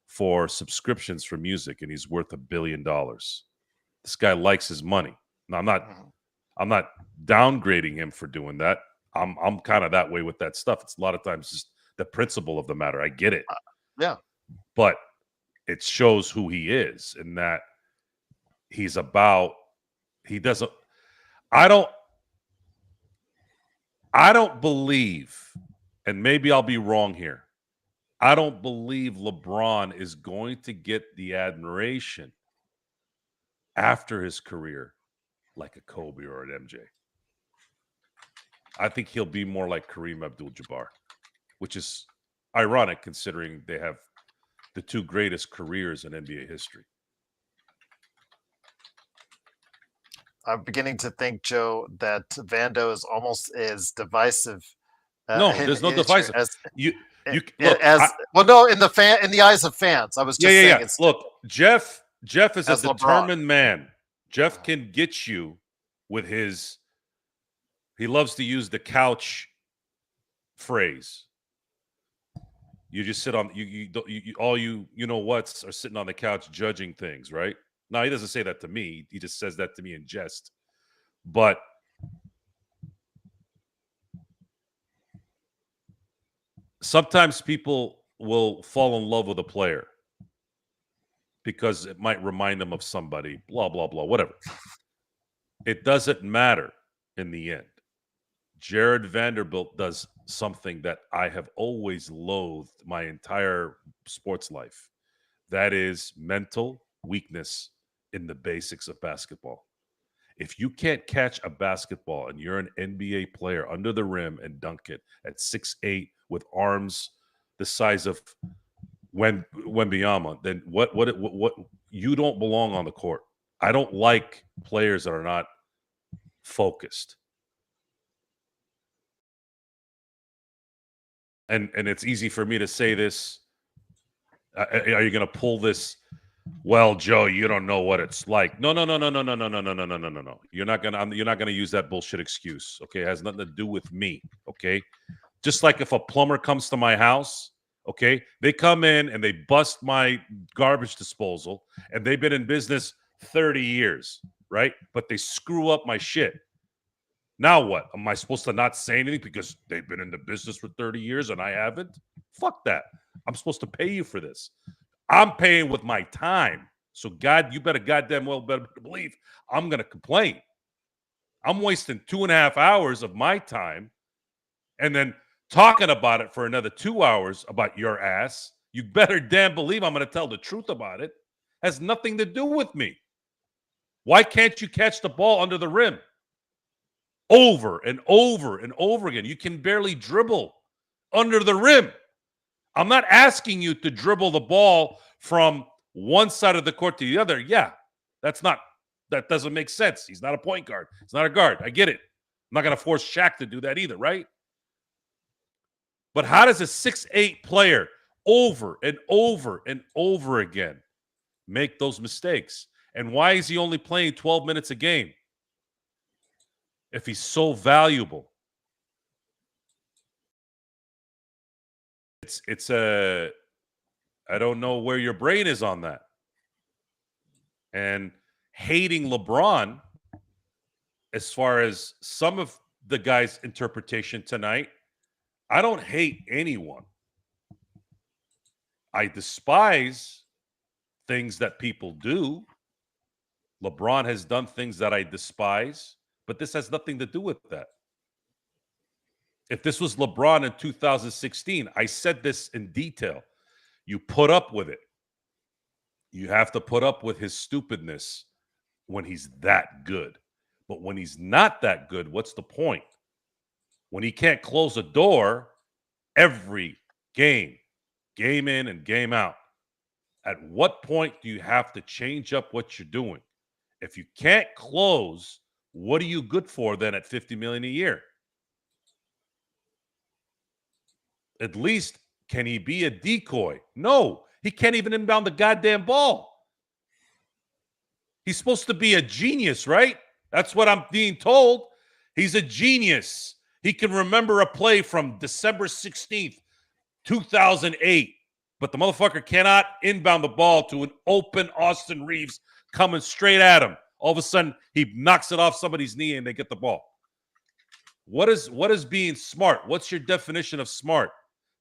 for subscriptions for music, and he's worth $1 billion. This guy likes his money. Now, I'm not downgrading him for doing that. I'm kind of that way with that stuff. It's a lot of times just the principle of the matter. I get it. Yeah. But it shows who he is, and that he doesn't. I don't believe, and maybe I'll be wrong here, I don't believe LeBron is going to get the admiration after his career like a Kobe or an MJ. I think he'll be more like Kareem Abdul-Jabbar, which is ironic considering they have the two greatest careers in NBA history. I'm beginning to think, Joe, that Vando is almost as divisive. No, there's no divisive. As You look as well. No, in the eyes of fans, I was just saying it's Look, Jeff is a as LeBron. determined man. Jeff can get you with his. He loves to use the couch phrase. You just sit on you know what's are sitting on the couch judging things, right? No, he doesn't say that to me. He just says that to me in jest. But sometimes people will fall in love with a player because it might remind them of somebody, blah, blah, blah, whatever. It doesn't matter in the end. Jared Vanderbilt does something that I have always loathed my entire sports life. That is mental weakness in the basics of basketball. If you can't catch a basketball and you're an NBA player under the rim and dunk it at 6'8" with arms the size of Wembanyama, then what you don't belong on the court. I don't like players that are not focused. And it's easy for me to say this. Are you going to pull this? Well, Joe, you don't know what it's like. No. You're not gonna use that bullshit excuse. Okay, it has nothing to do with me. Okay, just like if a plumber comes to my house, okay, they come in and they bust my garbage disposal, and they've been in business 30 years, right? But they screw up my shit. Now what? Am I supposed to not say anything because they've been in the business for 30 years and I haven't? Fuck that. I'm supposed to pay you for this. I'm paying with my time. So God, you better goddamn well better believe I'm going to complain. I'm wasting 2.5 hours of my time and then talking about it for another 2 hours about your ass. You better damn believe I'm going to tell the truth about it. Has nothing to do with me. Why can't you catch the ball under the rim? Over and over and over again. You can barely dribble under the rim. I'm not asking you to dribble the ball from one side of the court to the other. Yeah, that doesn't make sense. He's not a point guard. He's not a guard. I get it. I'm not going to force Shaq to do that either, right? But how does a 6'8" player over and over and over again make those mistakes? And why is he only playing 12 minutes a game if he's so valuable? I don't know where your brain is on that. And hating LeBron, as far as some of the guys' interpretation tonight, I don't hate anyone. I despise things that people do. LeBron has done things that I despise, but this has nothing to do with that. If this was LeBron in 2016, I said this in detail. You put up with it. You have to put up with his stupidness when he's that good. But when he's not that good, what's the point? When he can't close a door every game in and game out, at what point do you have to change up what you're doing? If you can't close, what are you good for then at $50 million a year? At least, can he be a decoy? No, he can't even inbound the goddamn ball. He's supposed to be a genius, right? That's what I'm being told. He's a genius. He can remember a play from December 16th, 2008. But the motherfucker cannot inbound the ball to an open Austin Reeves coming straight at him. All of a sudden, he knocks it off somebody's knee and they get the ball. What is being smart? What's your definition of smart?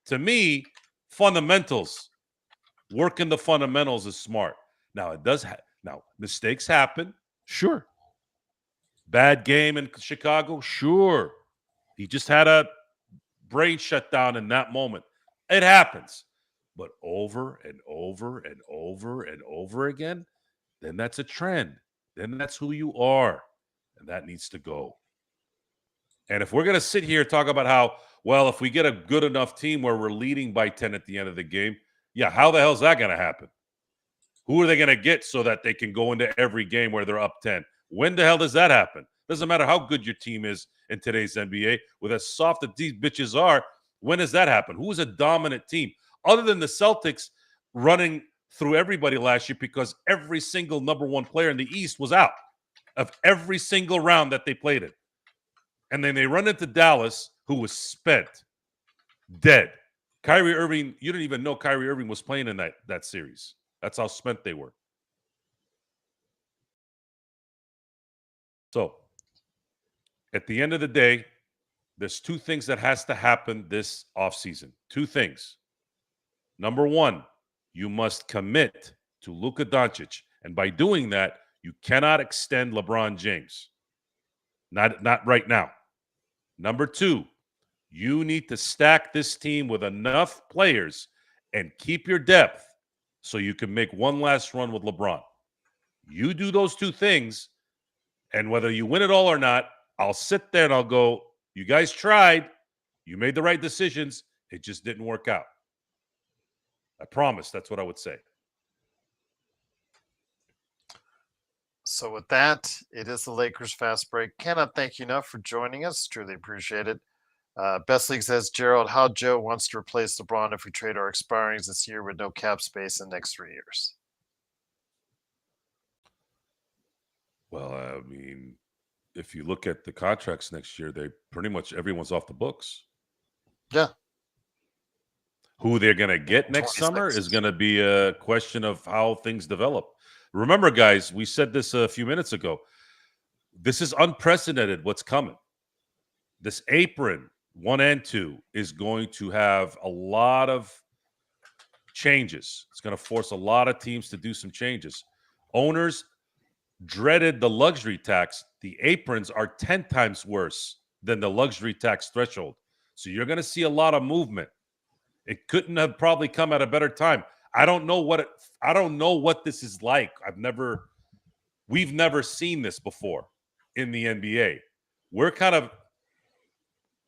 To me, fundamentals. Working the fundamentals is smart. Now, now, mistakes happen. Sure. Bad game in Chicago? Sure. He just had a brain shutdown in that moment. It happens. But over and over and over and over again, then that's a trend. Then that's who you are. And that needs to go. And if we're going to sit here and talk about how, well, if we get a good enough team where we're leading by 10 at the end of the game, yeah, how the hell is that going to happen? Who are they going to get so that they can go into every game where they're up 10? When the hell does that happen? Doesn't matter how good your team is in today's NBA. With as soft as these bitches are, when does that happen? Who is a dominant team? Other than the Celtics running through everybody last year because every single number one player in the East was out of every single round that they played in. And then they run into Dallas, who was spent, dead. Kyrie Irving, you didn't even know Kyrie Irving was playing in that series. That's how spent they were. So, at the end of the day, there's two things that has to happen this offseason. Two things. Number one, you must commit to Luka Doncic. And by doing that, you cannot extend LeBron James. Not right now. Number two, you need to stack this team with enough players and keep your depth so you can make one last run with LeBron. You do those two things, and whether you win it all or not, I'll sit there and I'll go, you guys tried. You made the right decisions. It just didn't work out. I promise that's what I would say. So with that, it is the Lakers Fast Break. Cannot thank you enough for joining us. Truly appreciate it. Best League says, Gerald, how Joe wants to replace LeBron if we trade our expirings this year with no cap space in the next 3 years. Well, I mean, if you look at the contracts next year, they pretty much everyone's off the books. Yeah. Who they're going to get next summer is going to be a question of how things develop. Remember, guys, we said this a few minutes ago. This is unprecedented what's coming. This apron, 1 and 2, is going to have a lot of changes. It's going to force a lot of teams to do some changes. Owners dreaded the luxury tax. The aprons are 10 times worse than the luxury tax threshold. So you're going to see a lot of movement. It couldn't have probably come at a better time. I don't know what this is like. We've never seen this before in the NBA. We're kind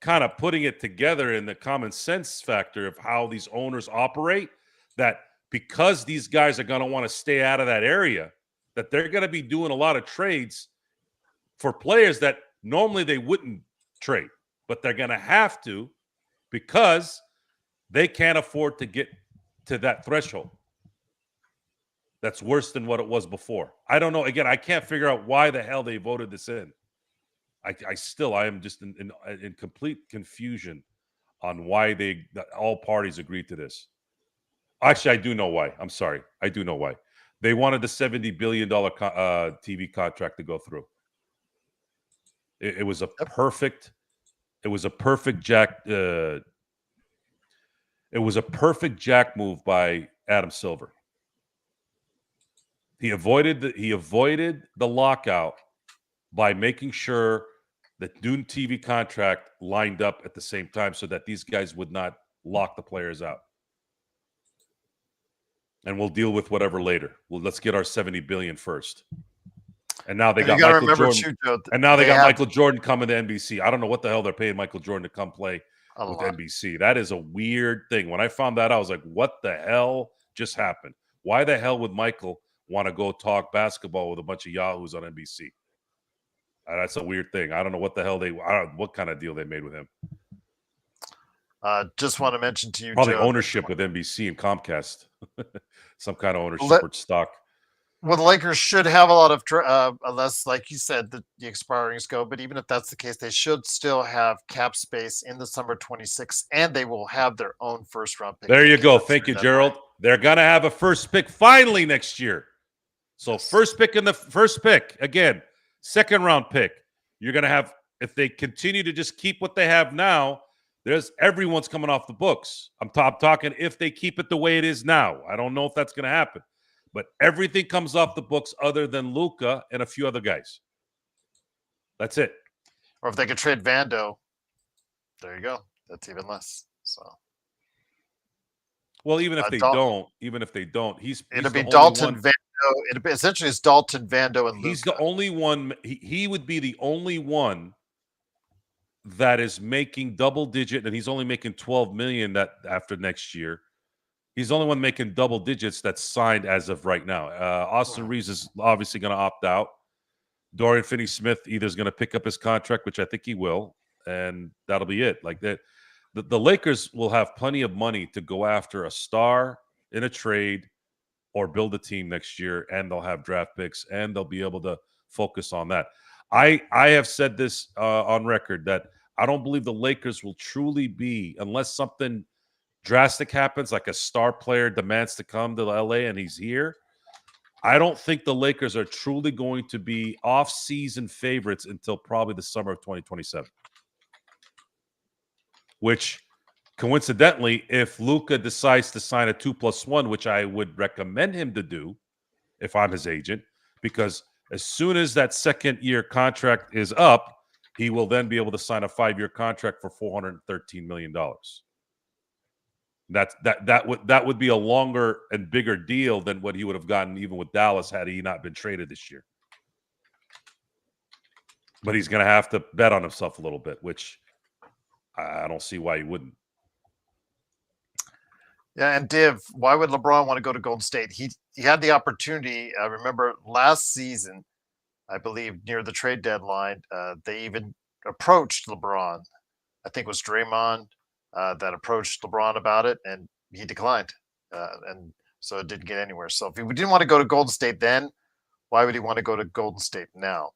of putting it together in the common sense factor of how these owners operate, that because these guys are going to want to stay out of that area, that they're going to be doing a lot of trades for players that normally they wouldn't trade, but they're going to have to because they can't afford to get to that threshold. That's worse than what it was before. I don't know. Again, I can't figure out why the hell they voted this in. I am just in complete confusion on why all parties agreed to this. Actually, I do know why. I'm sorry. I do know why. They wanted the $70 billion TV contract to go through. It was a perfect. It was a perfect jack. It was a perfect jack move by Adam Silver. He avoided the lockout by making sure that Dune TV contract lined up at the same time so that these guys would not lock the players out. And we'll deal with whatever later. Well, let's get our $70 billion first. And now they got Michael Jordan. And now they got Michael Jordan coming to NBC. I don't know what the hell they're paying Michael Jordan to come play with NBC. That is a weird thing. When I found that out, I was like, what the hell just happened? Why the hell would Michael want to go talk basketball with a bunch of yahoos on NBC? That's a weird thing. I don't know what the hell what kind of deal they made with him. Just want to mention to you, probably Joe, ownership with NBC and Comcast, some kind of ownership or stock. Well, the Lakers should have a lot of, unless, like you said, the expirings go. But even if that's the case, they should still have cap space in the summer 26, and they will have their own first-round pick. There you go. Thank you, Gerald. They're going to have a first pick finally next year. So first pick again, second-round pick. You're going to have, if they continue to just keep what they have now, everyone's coming off the books. I'm talking if they keep it the way it is now. I don't know if that's going to happen. But everything comes off the books other than Luka and a few other guys. That's it. Or if they could trade Vando. There you go. That's even less. So Well, even if they don't, he's it'll the be only Dalton one. Vando. It'll be essentially it's Dalton Vando and He's Luka. the only one. He would be the only one that is making double digit, and he's only making 12 million that after next year. He's the only one making double digits that's signed as of right now. Austin Reeves is obviously going to opt out. Dorian Finney-Smith either is going to pick up his contract, which I think he will, and that'll be it. Like that, the Lakers will have plenty of money to go after a star in a trade or build a team next year, and they'll have draft picks, and they'll be able to focus on that. I have said this on record that I don't believe the Lakers will truly be, unless something drastic happens, like a star player demands to come to LA and he's here. I don't think the Lakers are truly going to be off-season favorites until probably the summer of 2027. Which, coincidentally, if Luka decides to sign a 2+1, which I would recommend him to do if I'm his agent, because as soon as that second-year contract is up, he will then be able to sign a 5-year contract for $413 million. That would be a longer and bigger deal than what he would have gotten even with Dallas had he not been traded this year. But he's going to have to bet on himself a little bit, which I don't see why he wouldn't. Yeah, and Div, why would LeBron want to go to Golden State? He had the opportunity. I remember last season, I believe near the trade deadline, they even approached LeBron. I think it was Draymond that approached LeBron about it, and he declined. And so it didn't get anywhere. So if he didn't want to go to Golden State then, why would he want to go to Golden State now?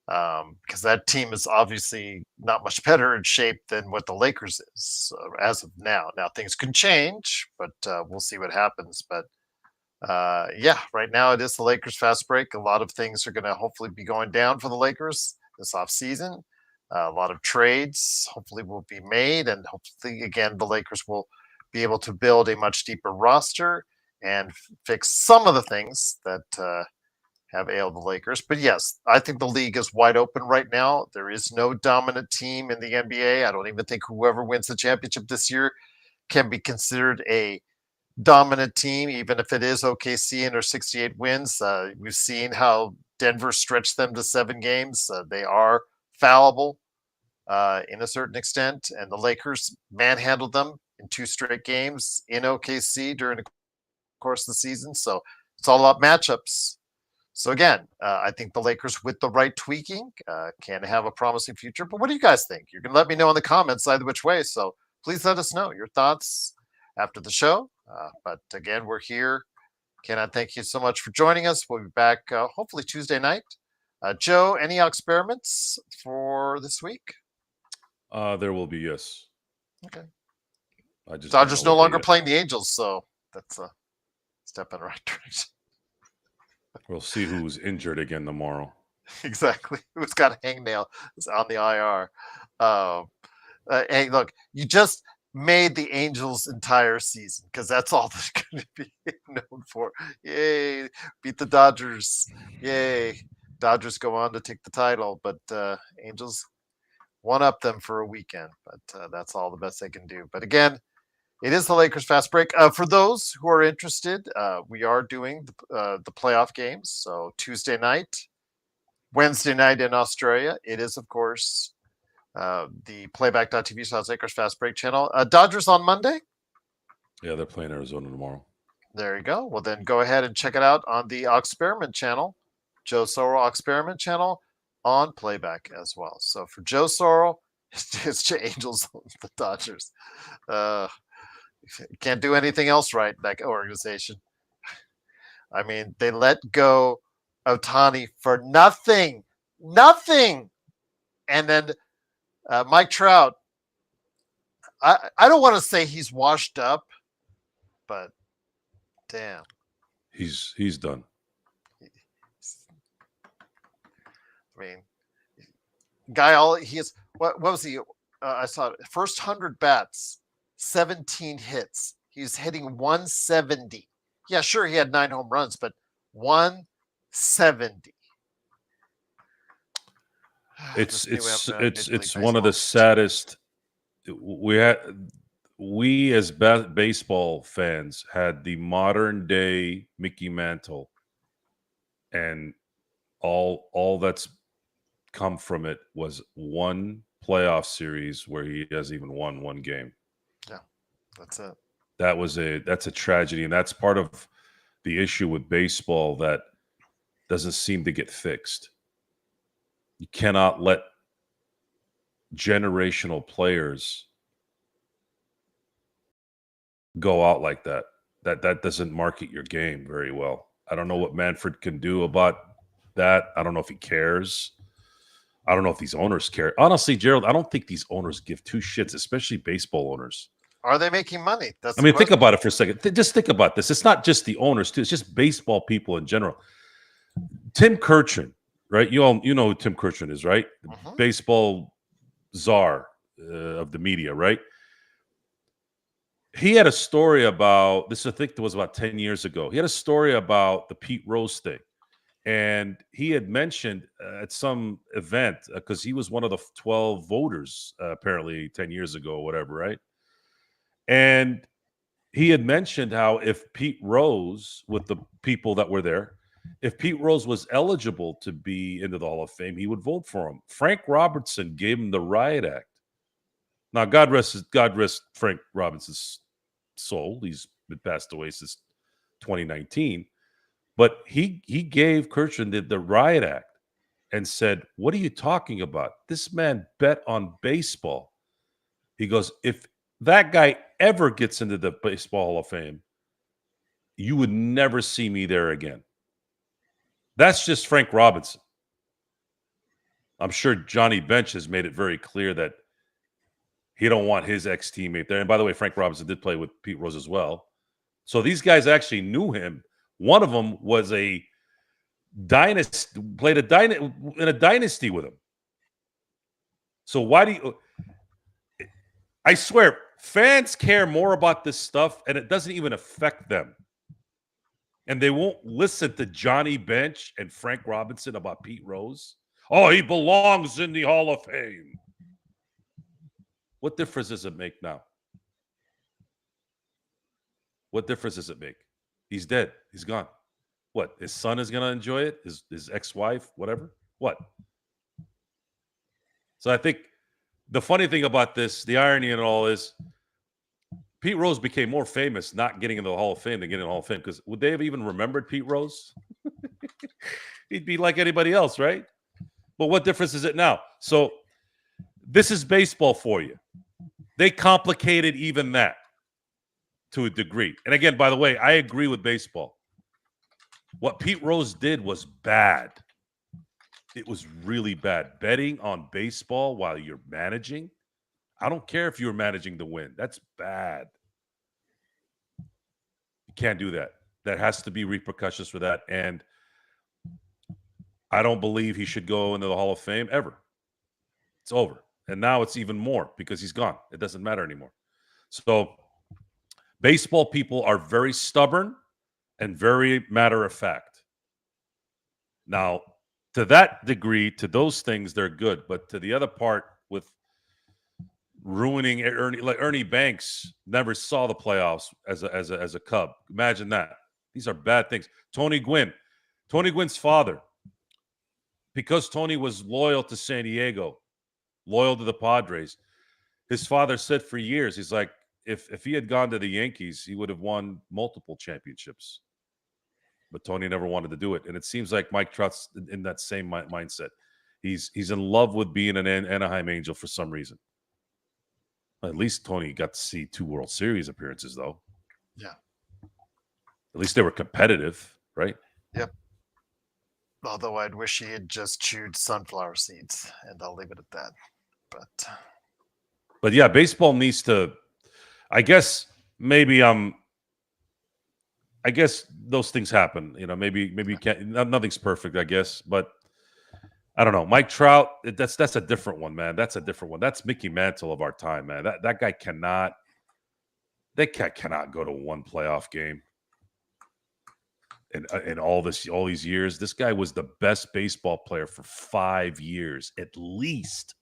Because that team is obviously not much better in shape than what the Lakers is as of now. Now things can change, but we'll see what happens. But yeah, right now it is the Lakers fast break. A lot of things are going to hopefully be going down for the Lakers this offseason. A lot of trades hopefully will be made, and hopefully again the Lakers will be able to build a much deeper roster and fix some of the things that have ailed the Lakers. But yes, I think the league is wide open right now. There is no dominant team in the NBA. I don't even think whoever wins the championship this year can be considered a dominant team, even if it is OKC and their 68 wins. We've seen how Denver stretched them to 7 games. They are fallible in a certain extent, and the Lakers manhandled them in 2 straight games in OKC during the course of the season. So it's all about matchups. So again, I think the Lakers, with the right tweaking, can have a promising future. But what do you guys think? You can let me know in the comments either which way. So please let us know your thoughts after the show. But again, we're here. Ken, I thank you so much for joining us. We'll be back hopefully Tuesday night. Joe, any experiments for this week? There will be, yes. Okay. Dodgers no longer playing the Angels, so that's a step in the right direction. We'll see who's injured again tomorrow. Exactly. Who's got a hangnail on the IR. Hey, look, you just made the Angels' entire season because that's all they're going to be known for. Yay, beat the Dodgers. Yay. Dodgers go on to take the title, but Angels one up them for a weekend. But that's all the best they can do. But again, it is the Lakers fast break. For those who are interested, we are doing the playoff games. So Tuesday night, Wednesday night in Australia. It is, of course, the playback.tv/Lakers fast break channel. Dodgers on Monday. Yeah, they're playing Arizona tomorrow. There you go. Well, then go ahead and check it out on the Experiment channel, Joe Sorrell Experiment channel on playback as well. So for Joe Sorrell, it's the Angels, the Dodgers. Can't do anything else right, that organization. I mean, they let go Ohtani for nothing. And then Mike Trout, I don't want to say he's washed up, but damn. He's done. I mean, guy, he is, what was he? I saw it, first 100 bats, 17 hits. He was hitting 170. Yeah, sure, he had 9 home runs, but 170. It's one of the saddest we as baseball fans had the modern day Mickey Mantle, and all that's come from it was one playoff series where he has even won one game. Yeah, that's it. That's a tragedy, and that's part of the issue with baseball that doesn't seem to get fixed. You cannot let generational players go out like that. That doesn't market your game very well. I don't know what Manfred can do about that. I don't know if he cares. I don't know if these owners care. Honestly, Gerald, I don't think these owners give two shits, especially baseball owners. Are they making money? That's I mean, think about it for a second. Just think about this. It's not just the owners, too. It's just baseball people in general. Tim Kirchin, right? You know who Tim Kirchin is, right? Mhm. Baseball czar of the media, right? He had a story about this. I think it was about 10 years ago. He had a story about the Pete Rose thing. And he had mentioned at some event, because he was one of the 12 voters, apparently 10 years ago or whatever, right? And he had mentioned how if Pete Rose, with the people that were there, if Pete Rose was eligible to be into the Hall of Fame, he would vote for him. Frank Robertson gave him the Riot Act. Now, God rest Frank Robinson's soul. He's been passed away since 2019. But he gave Kirchin the Riot Act and said, "What are you talking about? This man bet on baseball." He goes, "If that guy ever gets into the Baseball Hall of Fame, you would never see me there again." That's just Frank Robinson. I'm sure Johnny Bench has made it very clear that he don't want his ex-teammate there. And by the way, Frank Robinson did play with Pete Rose as well. So these guys actually knew him. One of them was a dynasty, played in a dynasty with him. So why do you? I swear, fans care more about this stuff, and it doesn't even affect them. And they won't listen to Johnny Bench and Frank Robinson about Pete Rose. Oh, he belongs in the Hall of Fame. What difference does it make now? What difference does it make? He's dead. He's gone. What? His son is going to enjoy it? His ex-wife? Whatever? What? So I think the funny thing about this, the irony in it all is Pete Rose became more famous not getting into the Hall of Fame than getting in the Hall of Fame, because would they have even remembered Pete Rose? He'd be like anybody else, right? But what difference is it now? So this is baseball for you. They complicated even that to a degree. And again, by the way, I agree with baseball. What Pete Rose did was bad. It was really bad. Betting on baseball while you're managing, I don't care if you're managing to win. That's bad. You can't do that. There has to be repercussions for that. And I don't believe he should go into the Hall of Fame ever. It's over. And now it's even more because he's gone. It doesn't matter anymore. So baseball people are very stubborn and very matter of fact. Now, to that degree, to those things, they're good. But to the other part, with ruining Ernie Banks never saw the playoffs as a Cub. Imagine that. These are bad things. Tony Gwynn's father, because Tony was loyal to San Diego, loyal to the Padres, his father said for years, he's like, if he had gone to the Yankees, he would have won multiple championships. But Tony never wanted to do it. And it seems like Mike Trout's in that same mindset. He's in love with being an Anaheim Angel for some reason. At least Tony got to see 2 World Series appearances, though. Yeah. At least they were competitive, right? Yep. Although I'd wish he had just chewed sunflower seeds, and I'll leave it at that. But yeah, baseball needs to. I guess maybe I guess those things happen. You know, maybe you can't. Nothing's perfect, I guess, but I don't know. Mike Trout, that's a different one, man. That's a different one. That's Mickey Mantle of our time, man. That guy cannot. That guy cannot go to one playoff game. In all these years, this guy was the best baseball player for 5 years, at least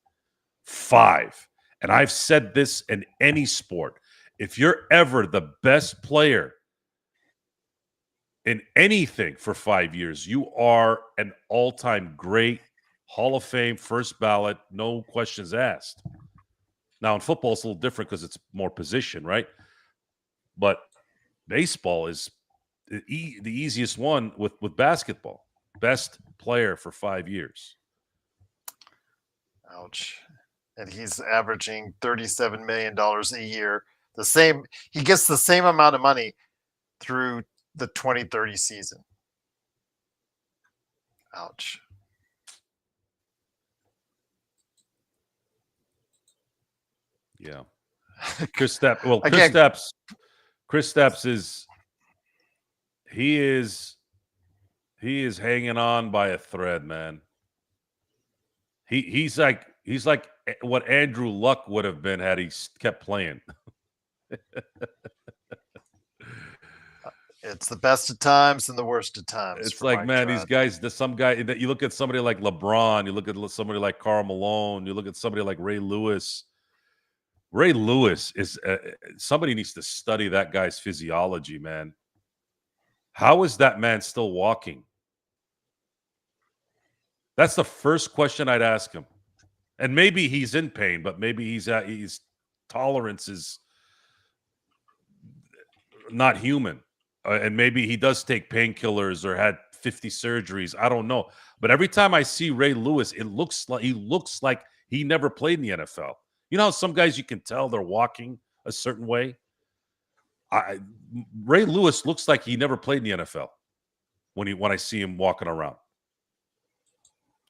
5. And I've said this in any sport. If you're ever the best player in anything for 5 years, you are an all-time great, Hall of Fame, first ballot, no questions asked. Now, in football, it's a little different because it's more position, right? But baseball is the easiest one with basketball. Best player for 5 years. Ouch. And he's averaging $37 million a year. He gets the same amount of money through the 2030 season. Ouch. Yeah. Chris Stapps. Well, Again, Chris Stapps he is hanging on by a thread, man. He's like what Andrew Luck would have been had he kept playing. it's the best of times and the worst of times. It's for like, Mike man, Trout. these guys, some guy that you look at somebody like LeBron, you look at somebody like Karl Malone, you look at somebody like Ray Lewis. Ray Lewis is somebody needs to study that guy's physiology, man. How is that man still walking? That's the first question I'd ask him. And maybe he's in pain, but maybe his tolerance is not human. And maybe he does take painkillers or had 50 surgeries. I don't know. But every time I see Ray Lewis, he looks like he never played in the NFL. You know how some guys you can tell they're walking a certain way? Ray Lewis looks like he never played in the NFL when I see him walking around.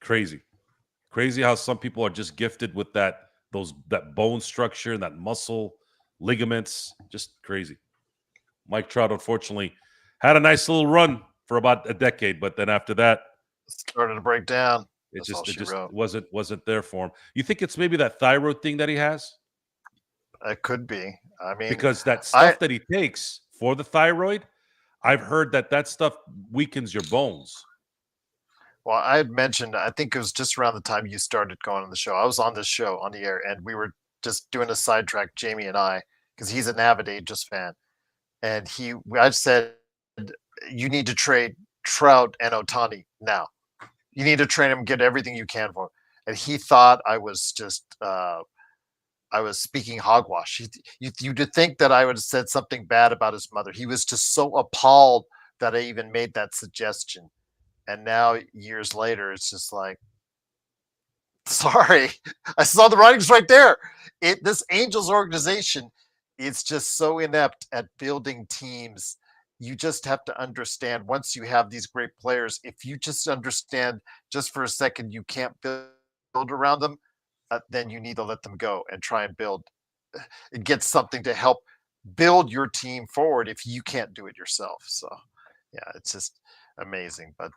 Crazy how some people are just gifted with that bone structure and that muscle ligaments. Just crazy. Mike Trout, unfortunately, had a nice little run for about a decade, but then after that, started to break down. it That's just wrote. wasn't there for him. You think it's maybe that thyroid thing that he has? It could be. I mean, Because that stuff that he takes for the thyroid, I've heard that stuff weakens your bones. Well, I had mentioned, I think it was just around the time you started going on the show. I was on this show on the air, and we were just doing a sidetrack, Jamie and I, because he's an avid Aegis fan. And I said, you need to trade Trout and Otani now. You need to train him, get everything you can for him. And he thought I was just, I was speaking hogwash. You'd think that I would have said something bad about his mother. He was just so appalled that I even made that suggestion. And now, years later, it's just like, sorry, I saw the writings right there. This Angels organization, it's just so inept at building teams. You just have to understand, once you have these great players, if you just understand just for a second you can't build around them, then you need to let them go and try and build and get something to help build your team forward if you can't do it yourself. So, yeah, it's just amazing. But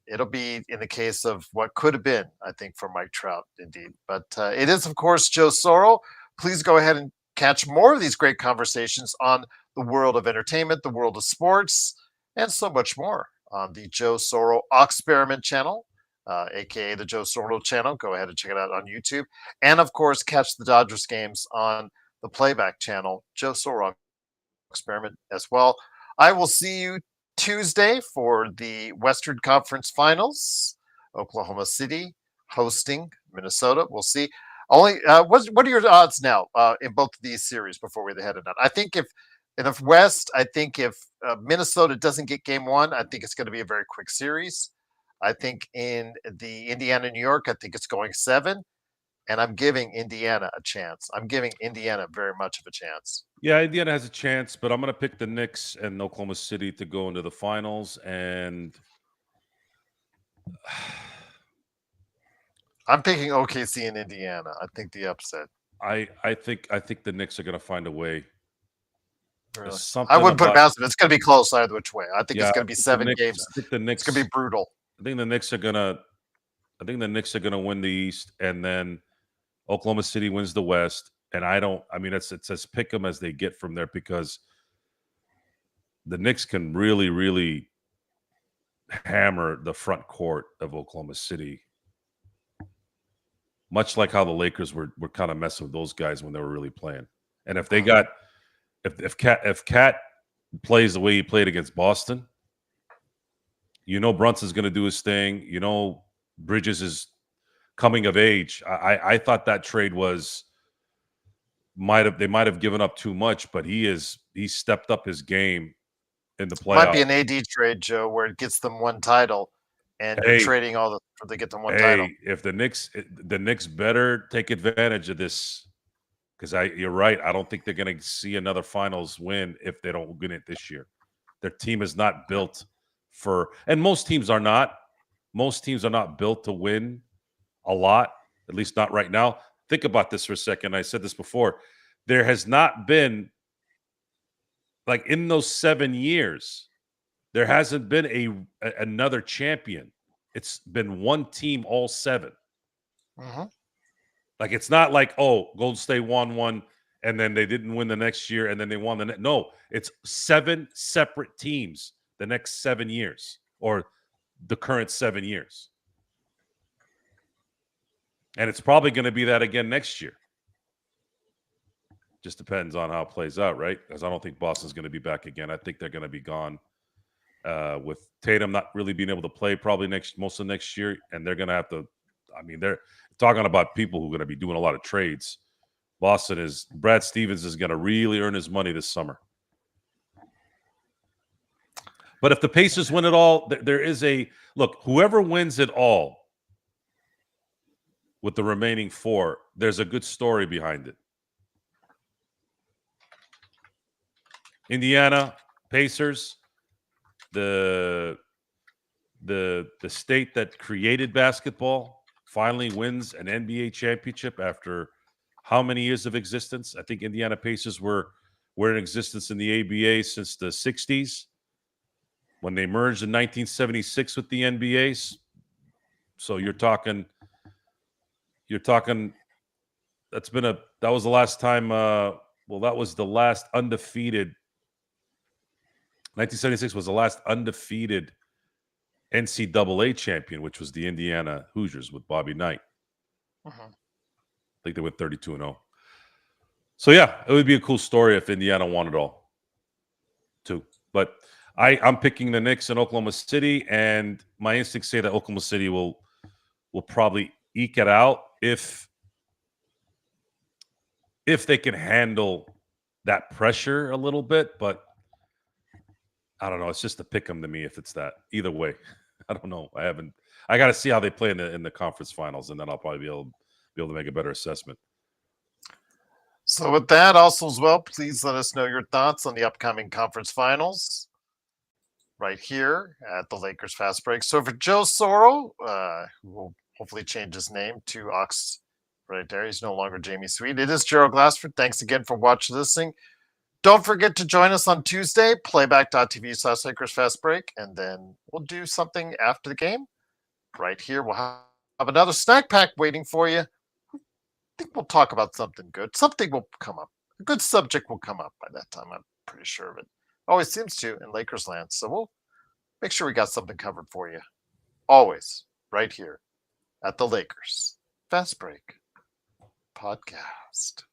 it'll be in the case of what could have been, I think, for Mike Trout, indeed. But it is, of course, Joe Soro. Please go ahead and catch more of these great conversations on the world of entertainment, the world of sports, and so much more on the Joe Soro Experiment channel, aka the Joe Soro channel. Go ahead and check it out on YouTube. And of course, catch the Dodgers games on the playback channel, Joe Soro Experiment as well. I will see you Tuesday for the Western Conference Finals. Oklahoma City hosting Minnesota. We'll see. Only what are your odds now in both of these series before we head it out? I think if in the West, I think if Minnesota doesn't get game one, I think it's going to be a very quick series. I think in the Indiana, New York, I think it's going 7. And I'm giving Indiana a chance. I'm giving Indiana very much of a chance. Yeah, Indiana has a chance, but I'm going to pick the Knicks and Oklahoma City to go into the finals. And I'm picking OKC and Indiana. I think the upset. I think the Knicks are going to find a way. Really? I wouldn't put it past them. It's going to be close either which way. I think it's going to be 7 games. I think the Knicks. It's going to be brutal. I think the Knicks are going to win the East, and then Oklahoma City wins the West. And it's as pick them as they get from there, because the Knicks can really, really hammer the front court of Oklahoma City. much like how the Lakers were kind of messing with those guys when they were really playing. And if they got if Cat plays the way he played against Boston, Brunson's going to do his thing. Bridges is coming of age. I thought that trade they might have given up too much, but he stepped up his game in the playoffs. Might be an AD trade, Joe, where it gets them one title, and you're trading all they get them one title. If the Knicks better take advantage of this, because you're right. I don't think they're going to see another finals win if they don't win it this year. Their team is not built and most teams are not. Most teams are not built to win a lot, at least not right now. Think about this for a second. I said this before. There has not been, like in those 7 years, there hasn't been another champion. It's been one team all 7. Mm-hmm. Like it's not like, Golden State won one and then they didn't win the next year and then they won the next. No, it's 7 separate teams the next 7 years or the current 7 years. And it's probably going to be that again next year. Just depends on how it plays out, right? Because I don't think Boston's going to be back again. I think they're going to be gone with Tatum not really being able to play probably most of next year. And they're going to have to, they're talking about people who are going to be doing a lot of trades. Brad Stevens is going to really earn his money this summer. But if the Pacers win it all, there is whoever wins it all with the remaining 4, there's a good story behind it. Indiana Pacers, the state that created basketball, finally wins an NBA championship after how many years of existence? I think Indiana Pacers were in existence in the ABA since the 60s when they merged in 1976 with the NBA. So you're talking that was the last time that was the last undefeated 1976 was the last undefeated NCAA champion, which was the Indiana Hoosiers with Bobby Knight. Mm-hmm. I think they went 32-0. So yeah, it would be a cool story if Indiana won it all, too. But I'm picking the Knicks in Oklahoma City, and my instincts say that Oklahoma City will probably eke it out if they can handle that pressure a little bit. But I don't know. It's just a pick 'em to me if it's that. Either way, I don't know. I got to see how they play in the conference finals, and then I'll probably be able to make a better assessment. So with that, also as well, please let us know your thoughts on the upcoming conference finals right here at the Lakers Fast Break. So for Joe Soro, who will hopefully change his name to Ox right there. He's no longer Jamie Sweet. It is Gerald Glassford. Thanks again for watching this thing. Don't forget to join us on Tuesday, playback.tv/Lakers Fast Break, and then we'll do something after the game. Right here, we'll have another snack pack waiting for you. I think we'll talk about something good. Something will come up. A good subject will come up by that time. I'm pretty sure of it. Always seems to in Lakers land. So we'll make sure we got something covered for you. Always right here at the Lakers Fast Break Podcast.